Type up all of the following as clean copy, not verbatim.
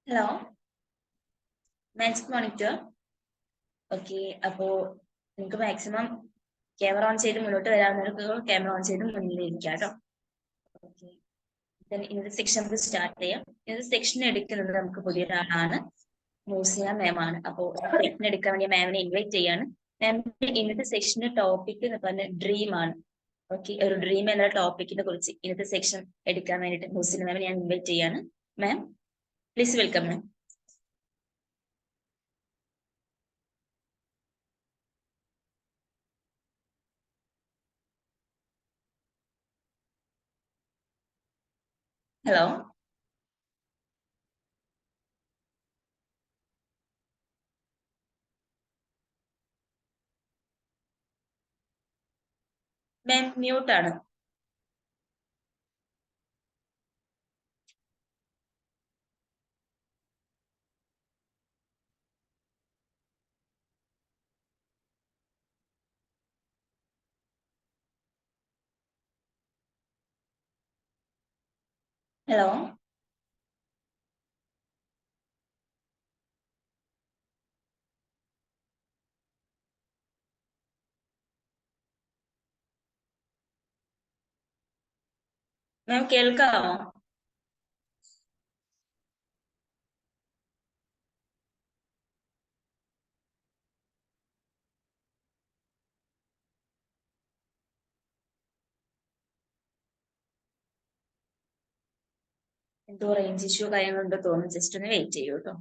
Hello maths monitor. Okay, അപ്പോൾ നിങ്ങൾക്ക് maximum camera on ചെയ്ത് മുന്നോട്ട് വരാവുന്നവർക്ക് ക്യാമറ ഓൺ ചെയ്ത് മുന്നിലിരിക്കാം കേട്ടോ. ഓക്കെ, ഇന്നത്തെ സെക്ഷൻ നമുക്ക് സ്റ്റാർട്ട് ചെയ്യാം. ഇന്നത്തെ സെക്ഷൻ എടുക്കുന്നത് നമുക്ക് പുതിയൊരാളാണ്, മൂസിയ മാം ആണ്. അപ്പോൾ സെക്ഷൻ എടുക്കാൻ വേണ്ടി മാമിനെ ഇൻവൈറ്റ് ചെയ്യാണ്. മാമിന്റെ ഇന്നത്തെ സെക്ഷന്റെ ടോപ്പിക് എന്ന് പറഞ്ഞാൽ ഡ്രീം ആണ്. ഓക്കെ, ഒരു ഡ്രീം എന്ന ടോപ്പിക്കിനെ കുറിച്ച് ഇന്നത്തെ സെക്ഷൻ എടുക്കാൻ വേണ്ടിയിട്ട് മൂസിയ മാമിനെ ഞാൻ ഇൻവൈറ്റ് ചെയ്യാണ്. Ma'am please welcome ma'am. Hello ma'am, മ്യൂട്ടാണ്. ഹലോ മാം, കേൾക്കാമോ? എന്തോ റേഞ്ച് ഇഷ്യൂ കാര്യങ്ങളുണ്ടോ തോന്നുന്നു. ജസ്റ്റ് ഒന്ന് വെയിറ്റ് ചെയ്യൂ കേട്ടോ.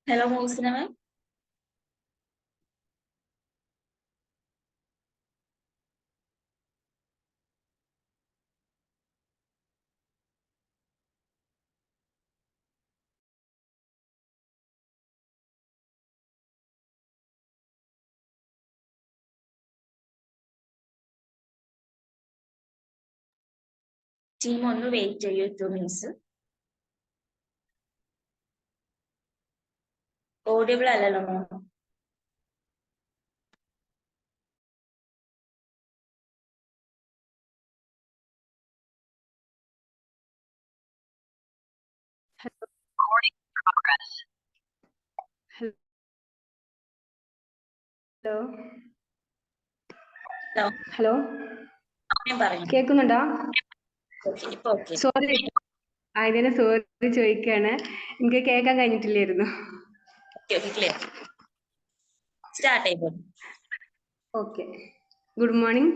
ഹലോ മൂസിന മാം. ടീം ഒന്ന് വെയിറ്റ് ചെയ്യൂ, 2 minutes. ഓഡിയബിൾ അല്ലല്ലോ മാം. ഹലോ, പറയൂ. കേൾക്കുന്നുണ്ടോ? ഇപ്പൊ ഓക്കെ. സോറി, ആയതിനെ സോറി ചോദിക്കാണ്, എനിക്ക് കേൾക്കാൻ കഴിഞ്ഞിട്ടില്ലായിരുന്നു. ക്ലിയർ. സ്റ്റാർട്ട് ചെയ്തു. Okay, good morning.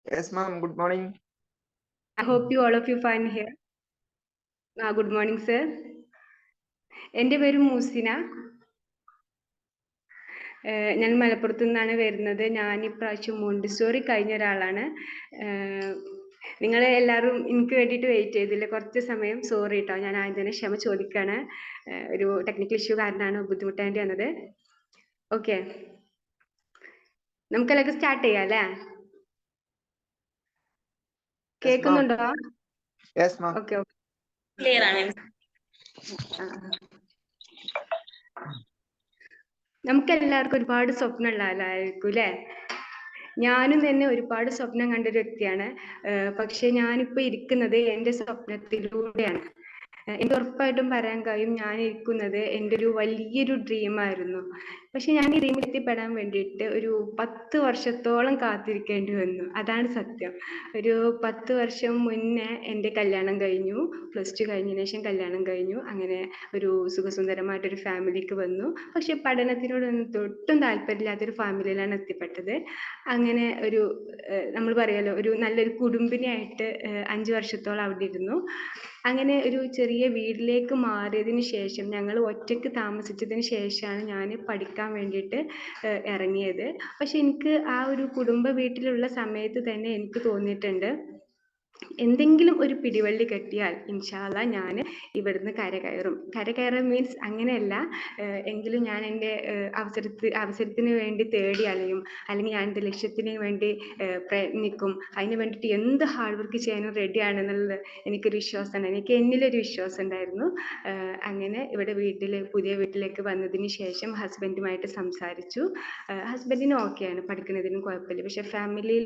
Yes, ma'am. Good morning. I hope you all of you fine here. Good morning, sir. എൻ്റെ പേര് മൂസിന. ഞാൻ മലപ്പുറത്തു നിന്നാണ് വരുന്നത്. ഞാൻ ഇപ്രാവശ്യം മോണ്ടിസോറി കഴിഞ്ഞ ഒരാളാണ്. നിങ്ങൾ എല്ലാവരും എനിക്ക് വേണ്ടിയിട്ട് വെയിറ്റ് ചെയ്തില്ല കുറച്ച് സമയം. സോറി കേട്ടോ, ഞാൻ ആദ്യം തന്നെ ക്ഷമ ചോദിക്കാണ്. ഒരു ടെക്നിക്കൽ ഇഷ്യൂ കാരണമാണ് ബുദ്ധിമുട്ടേണ്ടി വന്നത്. ഓക്കെ, നമുക്കെല്ലാവർക്കും സ്റ്റാർട്ട് ചെയ്യാം അല്ലേ? കേൾക്കുന്നുണ്ടോ? Yes, ma'am. Okay okay, clear ആണ്. നമുക്ക് എല്ലാവർക്കും ഒരുപാട് സ്വപ്നം ഉള്ളതായിരിക്കും അല്ലേ? ഞാനും തന്നെ ഒരുപാട് സ്വപ്നം കണ്ടൊരു വ്യക്തിയാണ്. പക്ഷെ ഞാനിപ്പോ ഇരിക്കുന്നത് എൻ്റെ സ്വപ്നത്തിലൂടെയാണ്. എനിക്ക് ഉറപ്പായിട്ടും പറയാൻ കഴിയും, ഞാൻ ഇരിക്കുന്നത് എൻ്റെ ഒരു വലിയൊരു ഡ്രീമായിരുന്നു. പക്ഷെ ഞാൻ ഈ ഡ്രീമിൽ എത്തിപ്പെടാൻ വേണ്ടിയിട്ട് ഒരു 10 വർഷത്തോളം കാത്തിരിക്കേണ്ടി വന്നു. അതാണ് സത്യം. ഒരു 10 വർഷം മുന്നേ എൻ്റെ കല്യാണം കഴിഞ്ഞു. +2 കഴിഞ്ഞതിന് ശേഷം കല്യാണം കഴിഞ്ഞു. അങ്ങനെ ഒരു സുഖസുന്ദരമായിട്ടൊരു ഫാമിലിക്ക് വന്നു. പക്ഷെ പഠനത്തിനോടൊന്നും തൊട്ടും താല്പര്യമില്ലാത്തൊരു ഫാമിലിയിലാണ് എത്തിപ്പെട്ടത്. അങ്ങനെ ഒരു നമ്മൾ പറയുമല്ലോ, ഒരു നല്ലൊരു കുടുംബിനിയായിട്ട് 5 വർഷത്തോളം അവിടെ ഇരുന്നു. അങ്ങനെ ഒരു ചെറിയ ചെറിയ വീട്ടിലേക്ക് മാറിയതിന് ശേഷം, ഞങ്ങൾ ഒറ്റയ്ക്ക് താമസിച്ചതിന് ശേഷമാണ് ഞാൻ പഠിക്കാൻ വേണ്ടിയിട്ട് ഇറങ്ങിയത്. പക്ഷെ എനിക്ക് ആ ഒരു കുടുംബ വീട്ടിലുള്ള സമയത്ത് തന്നെ എനിക്ക് തോന്നിയിട്ടുണ്ട്, എന്തെങ്കിലും ഒരു പിടിവള്ളി കെട്ടിയാൽ ഇൻഷാ അള്ളാ ഞാൻ ഇവിടുന്ന് കരകയറും. കരകയറും മീൻസ് അങ്ങനെയല്ല, എങ്കിലും ഞാൻ എൻ്റെ അവസരത്തിന് വേണ്ടി തേടി അലയും, അല്ലെങ്കിൽ ഞാൻ എൻ്റെ ലക്ഷ്യത്തിന് വേണ്ടി പ്രയത്നിക്കും. അതിന് വേണ്ടിയിട്ട് എന്ത് ഹാർഡ് വർക്ക് ചെയ്യാനും റെഡിയാണെന്നുള്ളത് എനിക്കൊരു വിശ്വാസമാണ്, എനിക്ക് എന്നിലൊരു വിശ്വാസം ഉണ്ടായിരുന്നു. അങ്ങനെ ഇവിടെ പുതിയ വീട്ടിലേക്ക് വന്നതിന് ശേഷം ഹസ്ബൻഡുമായിട്ട് സംസാരിച്ചു. ഹസ്ബൻഡിന് ഓക്കെയാണ്, പഠിക്കുന്നതിനും കുഴപ്പമില്ല. പക്ഷെ ഫാമിലിയിൽ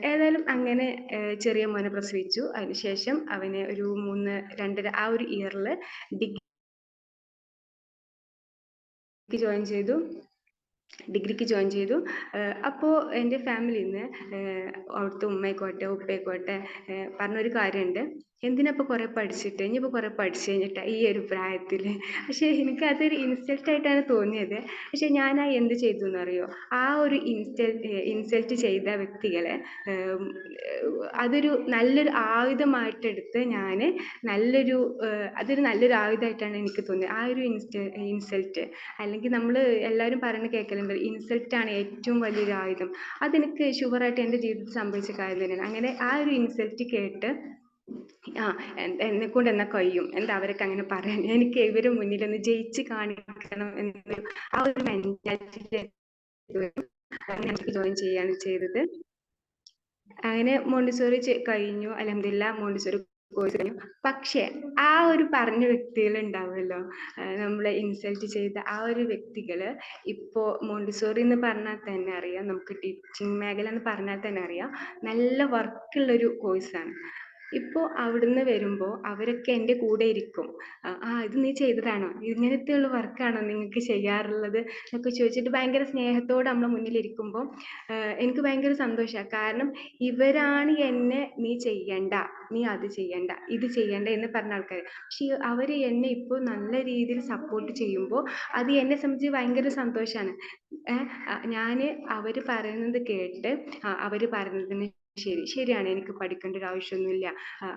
ഏതായാലും അങ്ങനെ ചെറിയ മോനെ പ്രസവിച്ചു. അതിനുശേഷം അവനെ ഒരു 2.5 ആ ഒരു ഇയറിൽ ഡിഗ്രിക്ക് ജോയിൻ ചെയ്തു. അപ്പോൾ എൻ്റെ ഫാമിലിയിൽ നിന്ന് അവിടുത്തെ ഉമ്മയായിക്കോട്ടെ ഉപ്പയായിക്കോട്ടെ പറഞ്ഞൊരു കാര്യമുണ്ട്, എന്തിനപ്പോൾ കുറേ പഠിച്ചിട്ട്, ഇനിയിപ്പോൾ കുറേ പഠിച്ചു കഴിഞ്ഞിട്ട് ഈ ഒരു പ്രായത്തിൽ. പക്ഷേ എനിക്കതൊരു ഇൻസൾട്ടായിട്ടാണ് തോന്നിയത്. പക്ഷെ ഞാൻ എന്ത് ചെയ്തു എന്നറിയോ, ആ ഒരു ഇൻസൾട്ട് ചെയ്ത വ്യക്തികളെ അതൊരു നല്ലൊരു ആയുധമായിട്ടെടുത്ത് ഞാൻ അതൊരു നല്ലൊരു ആയുധമായിട്ടാണ് എനിക്ക് തോന്നിയത്. ആ ഒരു ഇൻസൾട്ട്, അല്ലെങ്കിൽ നമ്മൾ എല്ലാവരും പറയുന്നത് കേൾക്കലുണ്ട്, ഇൻസൾട്ടാണ് ഏറ്റവും വലിയൊരു ആയുധം. അതെനിക്ക് ഷുവറായിട്ട് എൻ്റെ ജീവിതത്തിൽ സംഭവിച്ച കാര്യം തന്നെയാണ്. അങ്ങനെ ആ ഒരു ഇൻസൾട്ട് കേട്ട് എന്നെ കൊണ്ട് എന്നാ കഴിയും, എന്താ അവരൊക്കെ അങ്ങനെ പറയാൻ, എനിക്ക് ഇവരുടെ മുന്നിൽ ഒന്ന് ജയിച്ച് കാണിക്കണം എന്നൊരു ആ ഒരു മെന്റാലിറ്റി എനിക്ക് ജോയിൻ ചെയ്യാണ് ചെയ്തത്. അങ്ങനെ മോണ്ടിസോറി കഴിഞ്ഞു, അൽഹംദുലില്ലാ മോണ്ടിസോറി കോഴ്സ് കഴിഞ്ഞു. പക്ഷെ ആ ഒരു പറഞ്ഞ വ്യക്തികൾ ഉണ്ടാവുമല്ലോ, നമ്മളെ ഇൻസൾട്ട് ചെയ്ത ആ ഒരു വ്യക്തികള് ഇപ്പോ മോണ്ടിസോറി എന്ന് പറഞ്ഞാൽ തന്നെ അറിയാം, നമുക്ക് ടീച്ചിങ് മേഖല എന്ന് പറഞ്ഞാൽ തന്നെ അറിയാം, നല്ല വർക്കുള്ളൊരു കോഴ്സാണ്. ഇപ്പോൾ അവിടുന്ന് വരുമ്പോൾ അവരൊക്കെ എൻ്റെ കൂടെ ഇരിക്കും. ഇത് നീ ചെയ്തതാണോ, ഇങ്ങനത്തെയുള്ള വർക്കാണോ നിങ്ങൾക്ക് ചെയ്യാറുള്ളത് എന്നൊക്കെ ചോദിച്ചിട്ട് ഭയങ്കര സ്നേഹത്തോടെ നമ്മളെ മുന്നിൽ ഇരിക്കുമ്പോൾ എനിക്ക് ഭയങ്കര സന്തോഷമാണ്. കാരണം ഇവരാണ് എന്നെ നീ ചെയ്യണ്ട, നീ അത് ചെയ്യണ്ട, ഇത് ചെയ്യണ്ട എന്ന് പറഞ്ഞ ആൾക്കാർ. പക്ഷെ അവർ എന്നെ ഇപ്പോൾ നല്ല രീതിയിൽ സപ്പോർട്ട് ചെയ്യുമ്പോൾ അത് എന്നെ സംബന്ധിച്ച് ഭയങ്കര സന്തോഷമാണ്. ഞാൻ അവർ പറയുന്നത് കേട്ട് അവർ പറയുന്നതിന് ശരിയാണ്, എനിക്ക് പഠിക്കേണ്ട ഒരു ആവശ്യമൊന്നുമില്ല,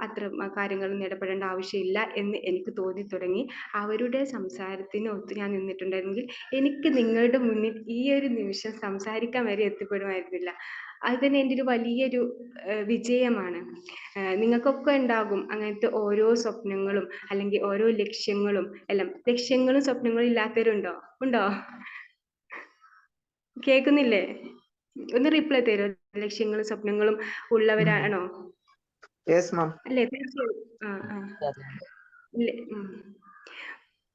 അത്ര കാര്യങ്ങളൊന്നും ഇടപെടേണ്ട ആവശ്യമില്ല എന്ന് എനിക്ക് തോന്നി തുടങ്ങി. അവരുടെ സംസാരത്തിന് ഒത്ത് ഞാൻ നിന്നിട്ടുണ്ടെങ്കിൽ എനിക്ക് നിങ്ങളുടെ മുന്നിൽ ഈ ഒരു നിമിഷം സംസാരിക്കാൻ വരെ എത്തിപ്പെടുമായിരുന്നില്ല. അത് തന്നെ എൻ്റെ ഒരു വലിയൊരു വിജയമാണ്. നിങ്ങൾക്കൊക്കെ ഉണ്ടാകും അങ്ങനത്തെ ഓരോ സ്വപ്നങ്ങളും, അല്ലെങ്കിൽ ഓരോ ലക്ഷ്യങ്ങളും എല്ലാം. ലക്ഷ്യങ്ങളും സ്വപ്നങ്ങളും ഇല്ലാത്തവരുണ്ടോ? ഉണ്ടോ? കേൾക്കുന്നില്ലേ? ഒന്ന് റിപ്ലൈ തരോ, ലക്ഷ്യങ്ങളും സ്വപ്നങ്ങളും ഉള്ളവരാണോ? Yes ma'am. അല്ലേ? തീർച്ചയായും.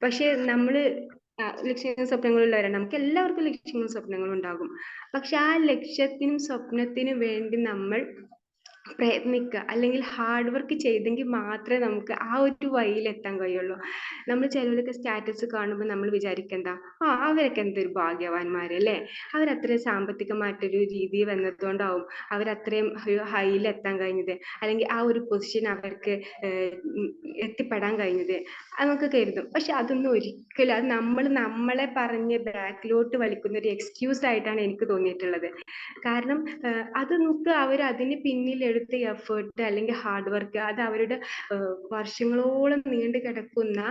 പക്ഷെ നമ്മള് ലക്ഷ്യങ്ങളും സ്വപ്നങ്ങളും ഉള്ളവരാണ്, നമുക്ക് എല്ലാവർക്കും ലക്ഷ്യങ്ങളും സ്വപ്നങ്ങളും ഉണ്ടാകും. പക്ഷെ ആ ലക്ഷ്യത്തിനും സ്വപ്നത്തിനും വേണ്ടി നമ്മൾ പ്രയത്നിക്കുക, അല്ലെങ്കിൽ ഹാർഡ് വർക്ക് ചെയ്തെങ്കിൽ മാത്രമേ നമുക്ക് ആ ഒരു വഴിയിൽ എത്താൻ കഴിയുള്ളൂ. നമ്മൾ ചിലവരൊക്കെ സ്റ്റാറ്റസ് കാണുമ്പോൾ നമ്മൾ വിചാരിക്കണ്ട, അവരൊക്കെ എന്തൊരു ഭാഗ്യവാന്മാരല്ലേ, അവരത്രയും സാമ്പത്തികമായിട്ടൊരു രീതി വന്നതുകൊണ്ടാവും അവരത്രയും ഒരു ഹൈയിൽ എത്താൻ കഴിഞ്ഞത്, അല്ലെങ്കിൽ ആ ഒരു പൊസിഷൻ അവർക്ക് എത്തിപ്പെടാൻ കഴിഞ്ഞത് എന്നൊക്കെ കരുതും. പക്ഷെ അതൊന്നും ഒരിക്കലും, അത് നമ്മളെ പറഞ്ഞ് ബാക്കിലോട്ട് വലിക്കുന്ന ഒരു എക്സ്ക്യൂസ് ആയിട്ടാണ് എനിക്ക് തോന്നിയിട്ടുള്ളത്. കാരണം അത് നമുക്ക് അതിന് പിന്നിൽ എടുത്ത എഫേർട്ട് അല്ലെങ്കിൽ ഹാർഡ് വർക്ക്, അത് അവരുടെ വർഷങ്ങളോളം നീണ്ടു കിടക്കുന്ന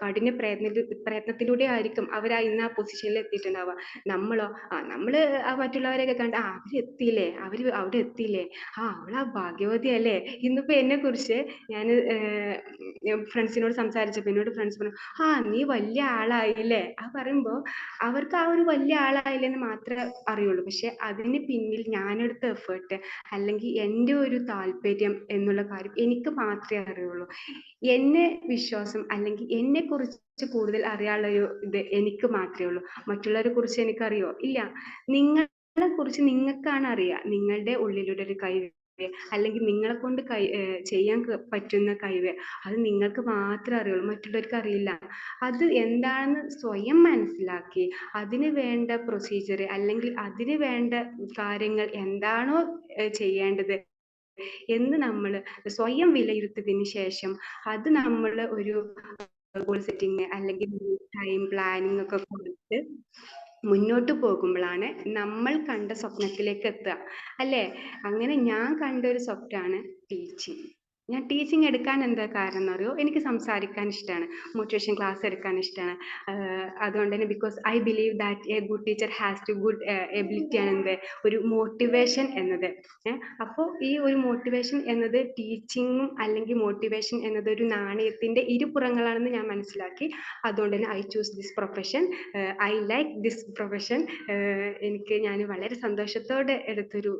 കഠിന പ്രയത്നത്തിലൂടെ ആയിരിക്കും അവർ ഇന്ന് ആ പൊസിഷനിൽ എത്തിയിട്ടുണ്ടാവുക. നമ്മളോ നമ്മള് മറ്റുള്ളവരെയൊക്കെ കണ്ട് അവരെത്തിയില്ലേ, അവിടെ എത്തിയില്ലേ, അവളാ ഭാഗ്യവതി അല്ലേ. ഇന്നിപ്പോ എന്നെ കുറിച്ച് ഞാൻ ഫ്രണ്ട്സിനോട് സംസാരിച്ചപ്പോ എന്നോട് ഫ്രണ്ട്സ് പറഞ്ഞു, നീ വലിയ ആളായില്ലേ. പറയുമ്പോ അവർക്ക് ആ ഒരു വലിയ ആളായില്ലെന്ന് മാത്രമേ അറിയുള്ളൂ. പക്ഷെ അതിന് പിന്നിൽ ഞാനെടുത്ത എഫേർട്ട്, അല്ലെങ്കിൽ എൻ്റെ ഒരു താല്പര്യം എന്നുള്ള കാര്യം എനിക്ക് മാത്രമേ അറിയുള്ളൂ. എന്നെ വിശ്വാസം, അല്ലെങ്കിൽ എന്നെ കുറിച്ച് കൂടുതൽ അറിയാനുള്ള ഒരു ഇത് എനിക്ക് മാത്രമേ ഉള്ളൂ. മറ്റുള്ളവരെ കുറിച്ച് എനിക്കറിയോ? ഇല്ല. നിങ്ങളെ കുറിച്ച് നിങ്ങൾക്കാണ് അറിയുക, നിങ്ങളുടെ ഉള്ളിലൂടെ ഒരു കഴിവ്, അല്ലെങ്കിൽ നിങ്ങളെ കൊണ്ട് ചെയ്യാൻ പറ്റുന്ന കഴിവ്, അത് നിങ്ങൾക്ക് മാത്രമേ അറിയുള്ളൂ, മറ്റുള്ളവർക്ക് അറിയില്ല. അത് എന്താണെന്ന് സ്വയം മനസ്സിലാക്കി അതിന് വേണ്ട പ്രൊസീജിയർ, അല്ലെങ്കിൽ അതിന് വേണ്ട കാര്യങ്ങൾ എന്താണോ ചെയ്യേണ്ടത് എന്ന് നമ്മൾ സ്വയം വിലയിരുത്തിയതിന് ശേഷം അത് നമ്മൾ ഒരു ഗോൾ സെറ്റിംഗ് അല്ലെങ്കിൽ ടൈം പ്ലാനിങ് ഒക്കെ കൊടുത്ത് മുന്നോട്ട് പോകുമ്പോഴാണ് നമ്മൾ കണ്ട സ്വപ്നത്തിലേക്ക് എത്തുക, അല്ലേ? അങ്ങനെ ഞാൻ കണ്ട ഒരു സ്വപ്നമാണ് ടീച്ചിങ്. ഞാൻ ടീച്ചിങ് എടുക്കാൻ എന്താ കാരണം എന്നറിയോ, എനിക്ക് സംസാരിക്കാൻ ഇഷ്ടമാണ്, മോട്ടിവേഷൻ ക്ലാസ് എടുക്കാൻ ഇഷ്ടമാണ്. അതുകൊണ്ട് തന്നെ because I believe that a good teacher has to good ability ആണ് എന്ത് ഒരു മോട്ടിവേഷൻ എന്നത്. അപ്പോൾ ഈ ഒരു മോട്ടിവേഷൻ എന്നത് ടീച്ചിങ്ങും അല്ലെങ്കിൽ മോട്ടിവേഷൻ എന്നത് ഒരു നാണയത്തിന്റെ ഇരുപുറങ്ങളാണെന്ന് ഞാൻ മനസ്സിലാക്കി. അതുകൊണ്ട് തന്നെ I choose this profession. I like this profession. ഞാൻ വളരെ സന്തോഷത്തോടെ എടുത്തൊരു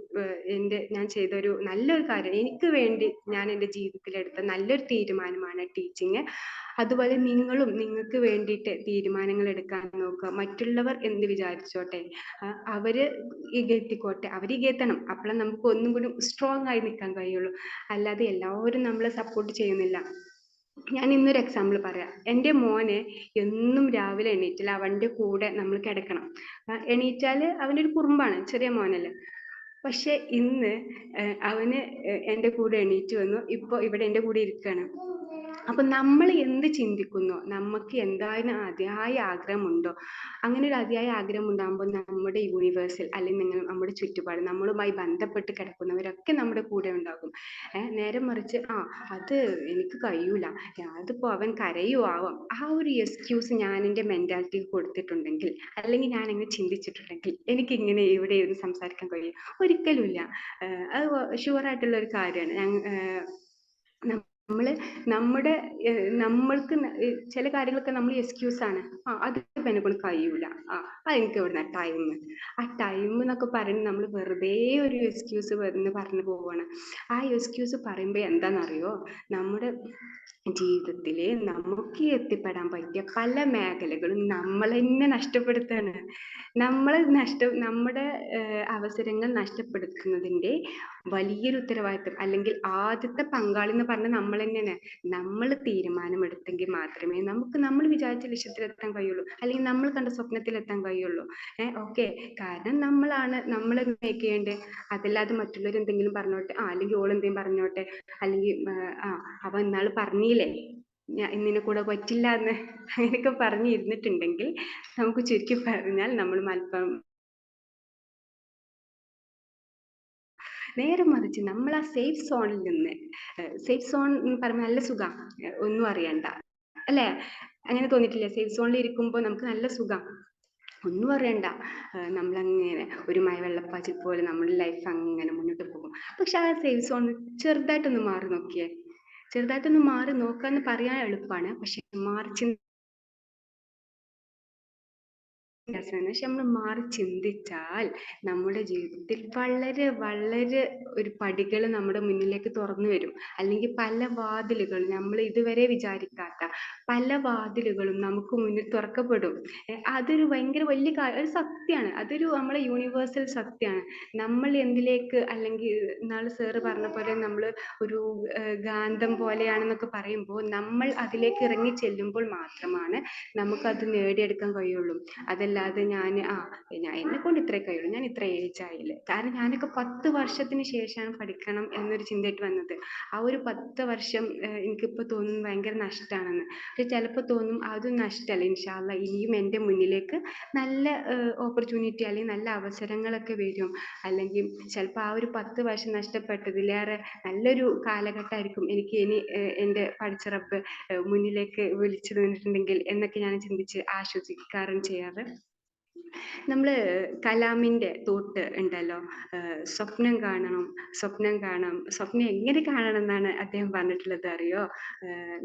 ഞാൻ ചെയ്തൊരു നല്ലൊരു കാര്യം, എനിക്ക് വേണ്ടി ഞാൻ എൻ്റെ ജീവിതത്തിൽ എടുത്ത നല്ലൊരു തീരുമാനമാണ് ടീച്ചിങ്. അതുപോലെ നിങ്ങളും നിങ്ങൾക്ക് വേണ്ടിയിട്ട് തീരുമാനങ്ങൾ എടുക്കാൻ നോക്കുക. മറ്റുള്ളവർ എന്ത് വിചാരിച്ചോട്ടെ, അവര് ഇകഴ്ത്തിക്കോട്ടെ, അവർ ഇകഴ്ത്തണം. അപ്പോഴേ നമുക്ക് ഒന്നും കൂടി സ്ട്രോങ് ആയി നിൽക്കാൻ കഴിയുള്ളൂ. അല്ലാതെ എല്ലാവരും നമ്മളെ സപ്പോർട്ട് ചെയ്യുന്നില്ല. ഞാൻ ഇന്നൊരു എക്സാമ്പിൾ പറയാം. എൻ്റെ മോനെ എന്നും രാവിലെ എണീറ്റില്ല അവൻ്റെ കൂടെ നമ്മൾ കിടക്കണം. എണീറ്റാല് അവനൊരു കുറുമ്പാണ്, ചെറിയ മോനല്ലേ. പക്ഷെ ഇന്ന് അവന് എൻ്റെ കൂടെ എണീറ്റ് വന്നു, ഇപ്പൊ ഇവിടെ എൻ്റെ കൂടെ ഇരിക്കുകയാണ്. അപ്പൊ നമ്മൾ എന്ത് ചിന്തിക്കുന്നോ, നമുക്ക് എന്തായാലും അതിയായ ആഗ്രഹമുണ്ടോ, അങ്ങനെ ഒരു അതിയായ ആഗ്രഹം ഉണ്ടാകുമ്പോൾ നമ്മുടെ യൂണിവേഴ്സിൽ അല്ലെങ്കിൽ നമ്മുടെ ചുറ്റുപാട് നമ്മളുമായി ബന്ധപ്പെട്ട് കിടക്കുന്നവരൊക്കെ നമ്മുടെ കൂടെ ഉണ്ടാകും. നേരെ മറിച്ച് അത് എനിക്ക് കഴിയൂല, അതിപ്പോ അവൻ കരയുവാവും, ആ ഒരു എക്സ്ക്യൂസ് ഞാൻ എൻ്റെ മെന്റാലിറ്റി കൊടുത്തിട്ടുണ്ടെങ്കിൽ അല്ലെങ്കിൽ ഞാൻ അങ്ങനെ ചിന്തിച്ചിട്ടുണ്ടെങ്കിൽ എനിക്ക് ഇങ്ങനെ ഇവിടെ ഇരുന്ന് സംസാരിക്കാൻ കഴിയും? ഒരിക്കലുമില്ല. അത് ഷുവറായിട്ടുള്ള ഒരു കാര്യമാണ്. നമ്മള് നമ്മുടെ നമ്മൾക്ക് ചില കാര്യങ്ങളൊക്കെ നമ്മൾ എക്സ്ക്യൂസ് ആണ്. അതിപ്പോ എന്നെ കൊണ്ട് കഴിയൂല, അതെനിക്ക് എവിടുന്ന ടൈം, ആ ടൈം എന്നൊക്കെ പറയുന്നത് നമ്മൾ വെറുതെ ഒരു എക്സ്ക്യൂസ് പറഞ്ഞു പോവാണ്. ആ എക്സ്ക്യൂസ് പറയുമ്പോ എന്താണെന്നറിയോ, നമ്മുടെ ജീവിതത്തില് നമുക്ക് എത്തിപ്പെടാൻ പറ്റിയ പല മേഖലകളും നമ്മൾ തന്നെ നഷ്ടപ്പെടുത്താണ്. നമ്മുടെ അവസരങ്ങൾ നഷ്ടപ്പെടുത്തുന്നതിന്റെ വലിയൊരു ഉത്തരവാദിത്വം അല്ലെങ്കിൽ ആദ്യത്തെ പങ്കാളി എന്ന് പറഞ്ഞ നമ്മൾ തന്നെയാണ്. നമ്മൾ തീരുമാനമെടുത്തെങ്കിൽ മാത്രമേ നമുക്ക് നമ്മൾ വിചാരിച്ച ലക്ഷ്യത്തിലെത്താൻ കഴിയുള്ളൂ, അല്ലെങ്കിൽ നമ്മൾ കണ്ട സ്വപ്നത്തിലെത്താൻ കഴിയുള്ളൂ. ഓക്കെ, കാരണം നമ്മൾ മേക്ക് ചെയ്യേണ്ടത്. അതല്ലാതെ മറ്റുള്ളവർ എന്തെങ്കിലും പറഞ്ഞോട്ടെ, അല്ലെങ്കിൽ ഓൾ എന്തെങ്കിലും പറഞ്ഞോട്ടെ, അല്ലെങ്കിൽ അവ ഇന്നാള് പറഞ്ഞില്ലേ ഇന്നിനെ കൂടെ പറ്റില്ല എന്ന് അങ്ങനെയൊക്കെ പറഞ്ഞിരുന്നിട്ടുണ്ടെങ്കിൽ നമുക്ക് ചുരുക്കി പറഞ്ഞാൽ നമ്മൾ മലപ്പുറം. നേരെ മറിച്ച് നമ്മൾ ആ സേഫ് സോണിൽ നിന്ന്, സേഫ് സോൺ എന്ന് പറയുമ്പോൾ നല്ല സുഖം, ഒന്നും അറിയണ്ട അല്ലേ? അങ്ങനെ തോന്നിയിട്ടില്ലേ? സേഫ് സോണിൽ ഇരിക്കുമ്പോൾ നമുക്ക് നല്ല സുഖം, ഒന്നും അറിയണ്ട, നമ്മളങ്ങനെ ഒരു മഴവെള്ളപ്പാച്ചിൽ പോലെ നമ്മുടെ ലൈഫ് അങ്ങനെ മുന്നോട്ട് പോകും. പക്ഷെ ആ സേഫ് സോൺ ചെറുതായിട്ടൊന്ന് മാറി നോക്കിയേ. ചെറുതായിട്ടൊന്ന് മാറി നോക്കാന്ന് പറയാൻ എളുപ്പമാണ്, പക്ഷെ പക്ഷെ നമ്മൾ മാറി ചിന്തിച്ചാൽ നമ്മുടെ ജീവിതത്തിൽ വളരെ വളരെ ഒരു പടികൾ നമ്മുടെ മുന്നിലേക്ക് തുറന്നു വരും. അല്ലെങ്കിൽ പല വാതിലുകളും, നമ്മൾ ഇതുവരെ വിചാരിക്കാത്ത പല വാതിലുകളും നമുക്ക് മുന്നിൽ തുറക്കപ്പെടും. അതൊരു ഭയങ്കര വലിയ ഒരു സത്യമാണ്, അതൊരു നമ്മളെ യൂണിവേഴ്സൽ സത്യമാണ്. നമ്മൾ എന്തിലേക്ക്, അല്ലെങ്കിൽ ഇന്നാള് സാറ് പറഞ്ഞ പോലെ നമ്മൾ ഒരു ഗാന്ധം പോലെയാണെന്നൊക്കെ പറയുമ്പോൾ നമ്മൾ അതിലേക്ക് ഇറങ്ങി ചെല്ലുമ്പോൾ മാത്രമാണ് നമുക്കത് നേടിയെടുക്കാൻ കഴിയുള്ളൂ. അതല്ലാതെ എന്നെ കൊണ്ട് ഇത്രേ കഴിയുള്ളൂ, ഞാൻ ഇത്ര ഏജ് ആയില്ലേ. കാരണം ഞാനൊക്കെ 10 വർഷത്തിന് ശേഷമാണ് പഠിക്കണം എന്നൊരു ചിന്തയായിട്ട് വന്നത്. ആ ഒരു 10 വർഷം എനിക്കിപ്പോ തോന്നുന്നു ഭയങ്കര നഷ്ടമാണെന്ന്. പക്ഷെ ചിലപ്പോൾ തോന്നും അതും നഷ്ടമല്ല, ഇൻഷാ അല്ലാഹ് ഇനിയും എൻ്റെ മുന്നിലേക്ക് നല്ല ഓപ്പർച്യൂണിറ്റി അല്ലെങ്കിൽ നല്ല അവസരങ്ങളൊക്കെ വരും. അല്ലെങ്കിൽ ചിലപ്പോൾ ആ ഒരു 10 വർഷം നഷ്ടപ്പെട്ടതിലേറെ നല്ലൊരു കാലഘട്ടമായിരിക്കും എനിക്ക് ഇനി എൻ്റെ പഠിച്ച റബ്ബ് മുന്നിലേക്ക് വിളിച്ചു തന്നിട്ടുണ്ടെങ്കിൽ എന്നൊക്കെ ഞാൻ ചിന്തിച്ച് ആശ്വസിക്കാറും ചെയ്യാറ്. നമ്മള് കലാമിന്റെ തോട്ട് ഉണ്ടല്ലോ, സ്വപ്നം കാണണം, സ്വപ്നം എങ്ങനെ കാണണം എന്നാണ് അദ്ദേഹം പറഞ്ഞിട്ടുള്ളത് അറിയോ?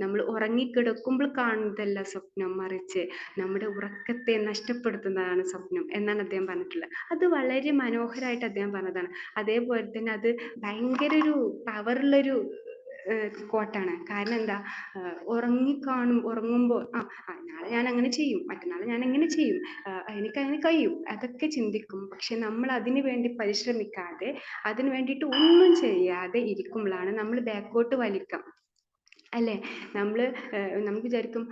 നമ്മൾ ഉറങ്ങിക്കിടക്കുമ്പോൾ കാണുന്നതല്ല സ്വപ്നം, മറിച്ച് നമ്മുടെ ഉറക്കത്തെ നഷ്ടപ്പെടുത്തുന്നതാണ് സ്വപ്നം എന്നാണ് അദ്ദേഹം പറഞ്ഞിട്ടുള്ളത്. അത് വളരെ മനോഹരമായിട്ട് അദ്ദേഹം പറഞ്ഞതാണ്. അതേപോലെ തന്നെ അത് ഭയങ്കര ഒരു പവറുള്ളൊരു കോട്ടാണ്. കാരണം എന്താ, ഉറങ്ങുമ്പോൾ നാളെ ഞാൻ അങ്ങനെ ചെയ്യും, മറ്റന്നാൾ ഞാൻ എങ്ങനെ ചെയ്യും, എനിക്ക് അങ്ങനെ കഴിയും, അതൊക്കെ ചിന്തിക്കും. പക്ഷെ നമ്മൾ അതിനു വേണ്ടി പരിശ്രമിക്കാതെ, അതിനു വേണ്ടിയിട്ട് ഒന്നും ചെയ്യാതെ ഇരിക്കുമ്പോഴാണ് നമ്മൾ ബാക്കോട്ട് വലിക്കാം. അല്ലേ? നമുക്ക് വിചാരിക്കും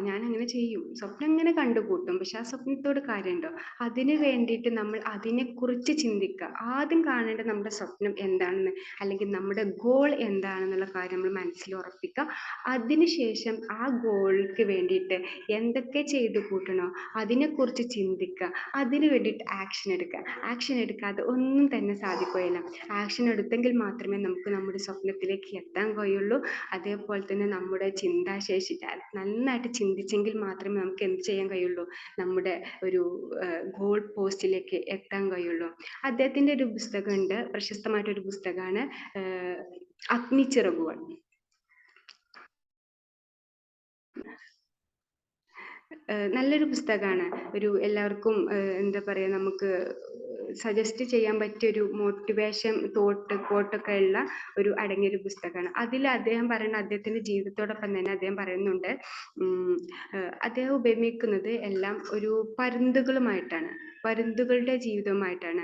ഞാൻ അങ്ങനെ ചെയ്യും, സ്വപ്നം ഇങ്ങനെ കണ്ടുകൂട്ടും, പക്ഷെ ആ സ്വപ്നത്തോട് കാര്യമുണ്ടോ? അതിന് വേണ്ടിയിട്ട് നമ്മൾ അതിനെക്കുറിച്ച് ചിന്തിക്കുക. ആദ്യം കാണേണ്ടത് നമ്മുടെ സ്വപ്നം എന്താണെന്ന്, അല്ലെങ്കിൽ നമ്മുടെ ഗോൾ എന്താണെന്നുള്ള കാര്യം നമ്മൾ മനസ്സിൽ ഉറപ്പിക്കുക. അതിനുശേഷം ആ ഗോൾക്ക് വേണ്ടിയിട്ട് എന്തൊക്കെ ചെയ്തു കൂട്ടണോ അതിനെക്കുറിച്ച് ചിന്തിക്കുക. അതിന് വേണ്ടിയിട്ട് ആക്ഷൻ എടുക്കാതെ ഒന്നും തന്നെ സാധിക്കുകയില്ല. ആക്ഷൻ എടുത്തെങ്കിൽ മാത്രമേ നമുക്ക് നമ്മുടെ സ്വപ്നത്തിലേക്ക് എത്താൻ കഴിയുള്ളൂ. അതേപോലെ തന്നെ നമ്മുടെ ചിന്താശേഷി നന്നായിട്ട് ചിന്തിച്ചെങ്കിൽ മാത്രമേ നമുക്ക് എന്ത് ചെയ്യാൻ കഴിയുള്ളൂ, നമ്മുടെ ഒരു ഗോൾ പോസ്റ്റിലേക്ക് എത്താൻ കഴിയുള്ളൂ. അദ്ദേഹത്തിന്റെ ഒരു പുസ്തകമുണ്ട്, പ്രശസ്തമായിട്ടൊരു പുസ്തകമാണ് അഗ്നിച്ചിറകുകൾ. നല്ലൊരു പുസ്തകമാണ്. എല്ലാവർക്കും എന്താ പറയാ, നമുക്ക് സജസ്റ്റ് ചെയ്യാൻ പറ്റിയ ഒരു മോട്ടിവേഷൻ കോട്ടൊക്കെ ഉള്ള അടങ്ങിയൊരു പുസ്തകമാണ്. അതിൽ അദ്ദേഹം പറയുന്ന, അദ്ദേഹത്തിന്റെ ജീവിതത്തോടൊപ്പം തന്നെ അദ്ദേഹം പറയുന്നുണ്ട്, അദ്ദേഹം ഉപമിക്കുന്നത് എല്ലാം ഒരു പരുന്തുകളുമായിട്ടാണ്, പരുന്തുകളുടെ ജീവിതവുമായിട്ടാണ്.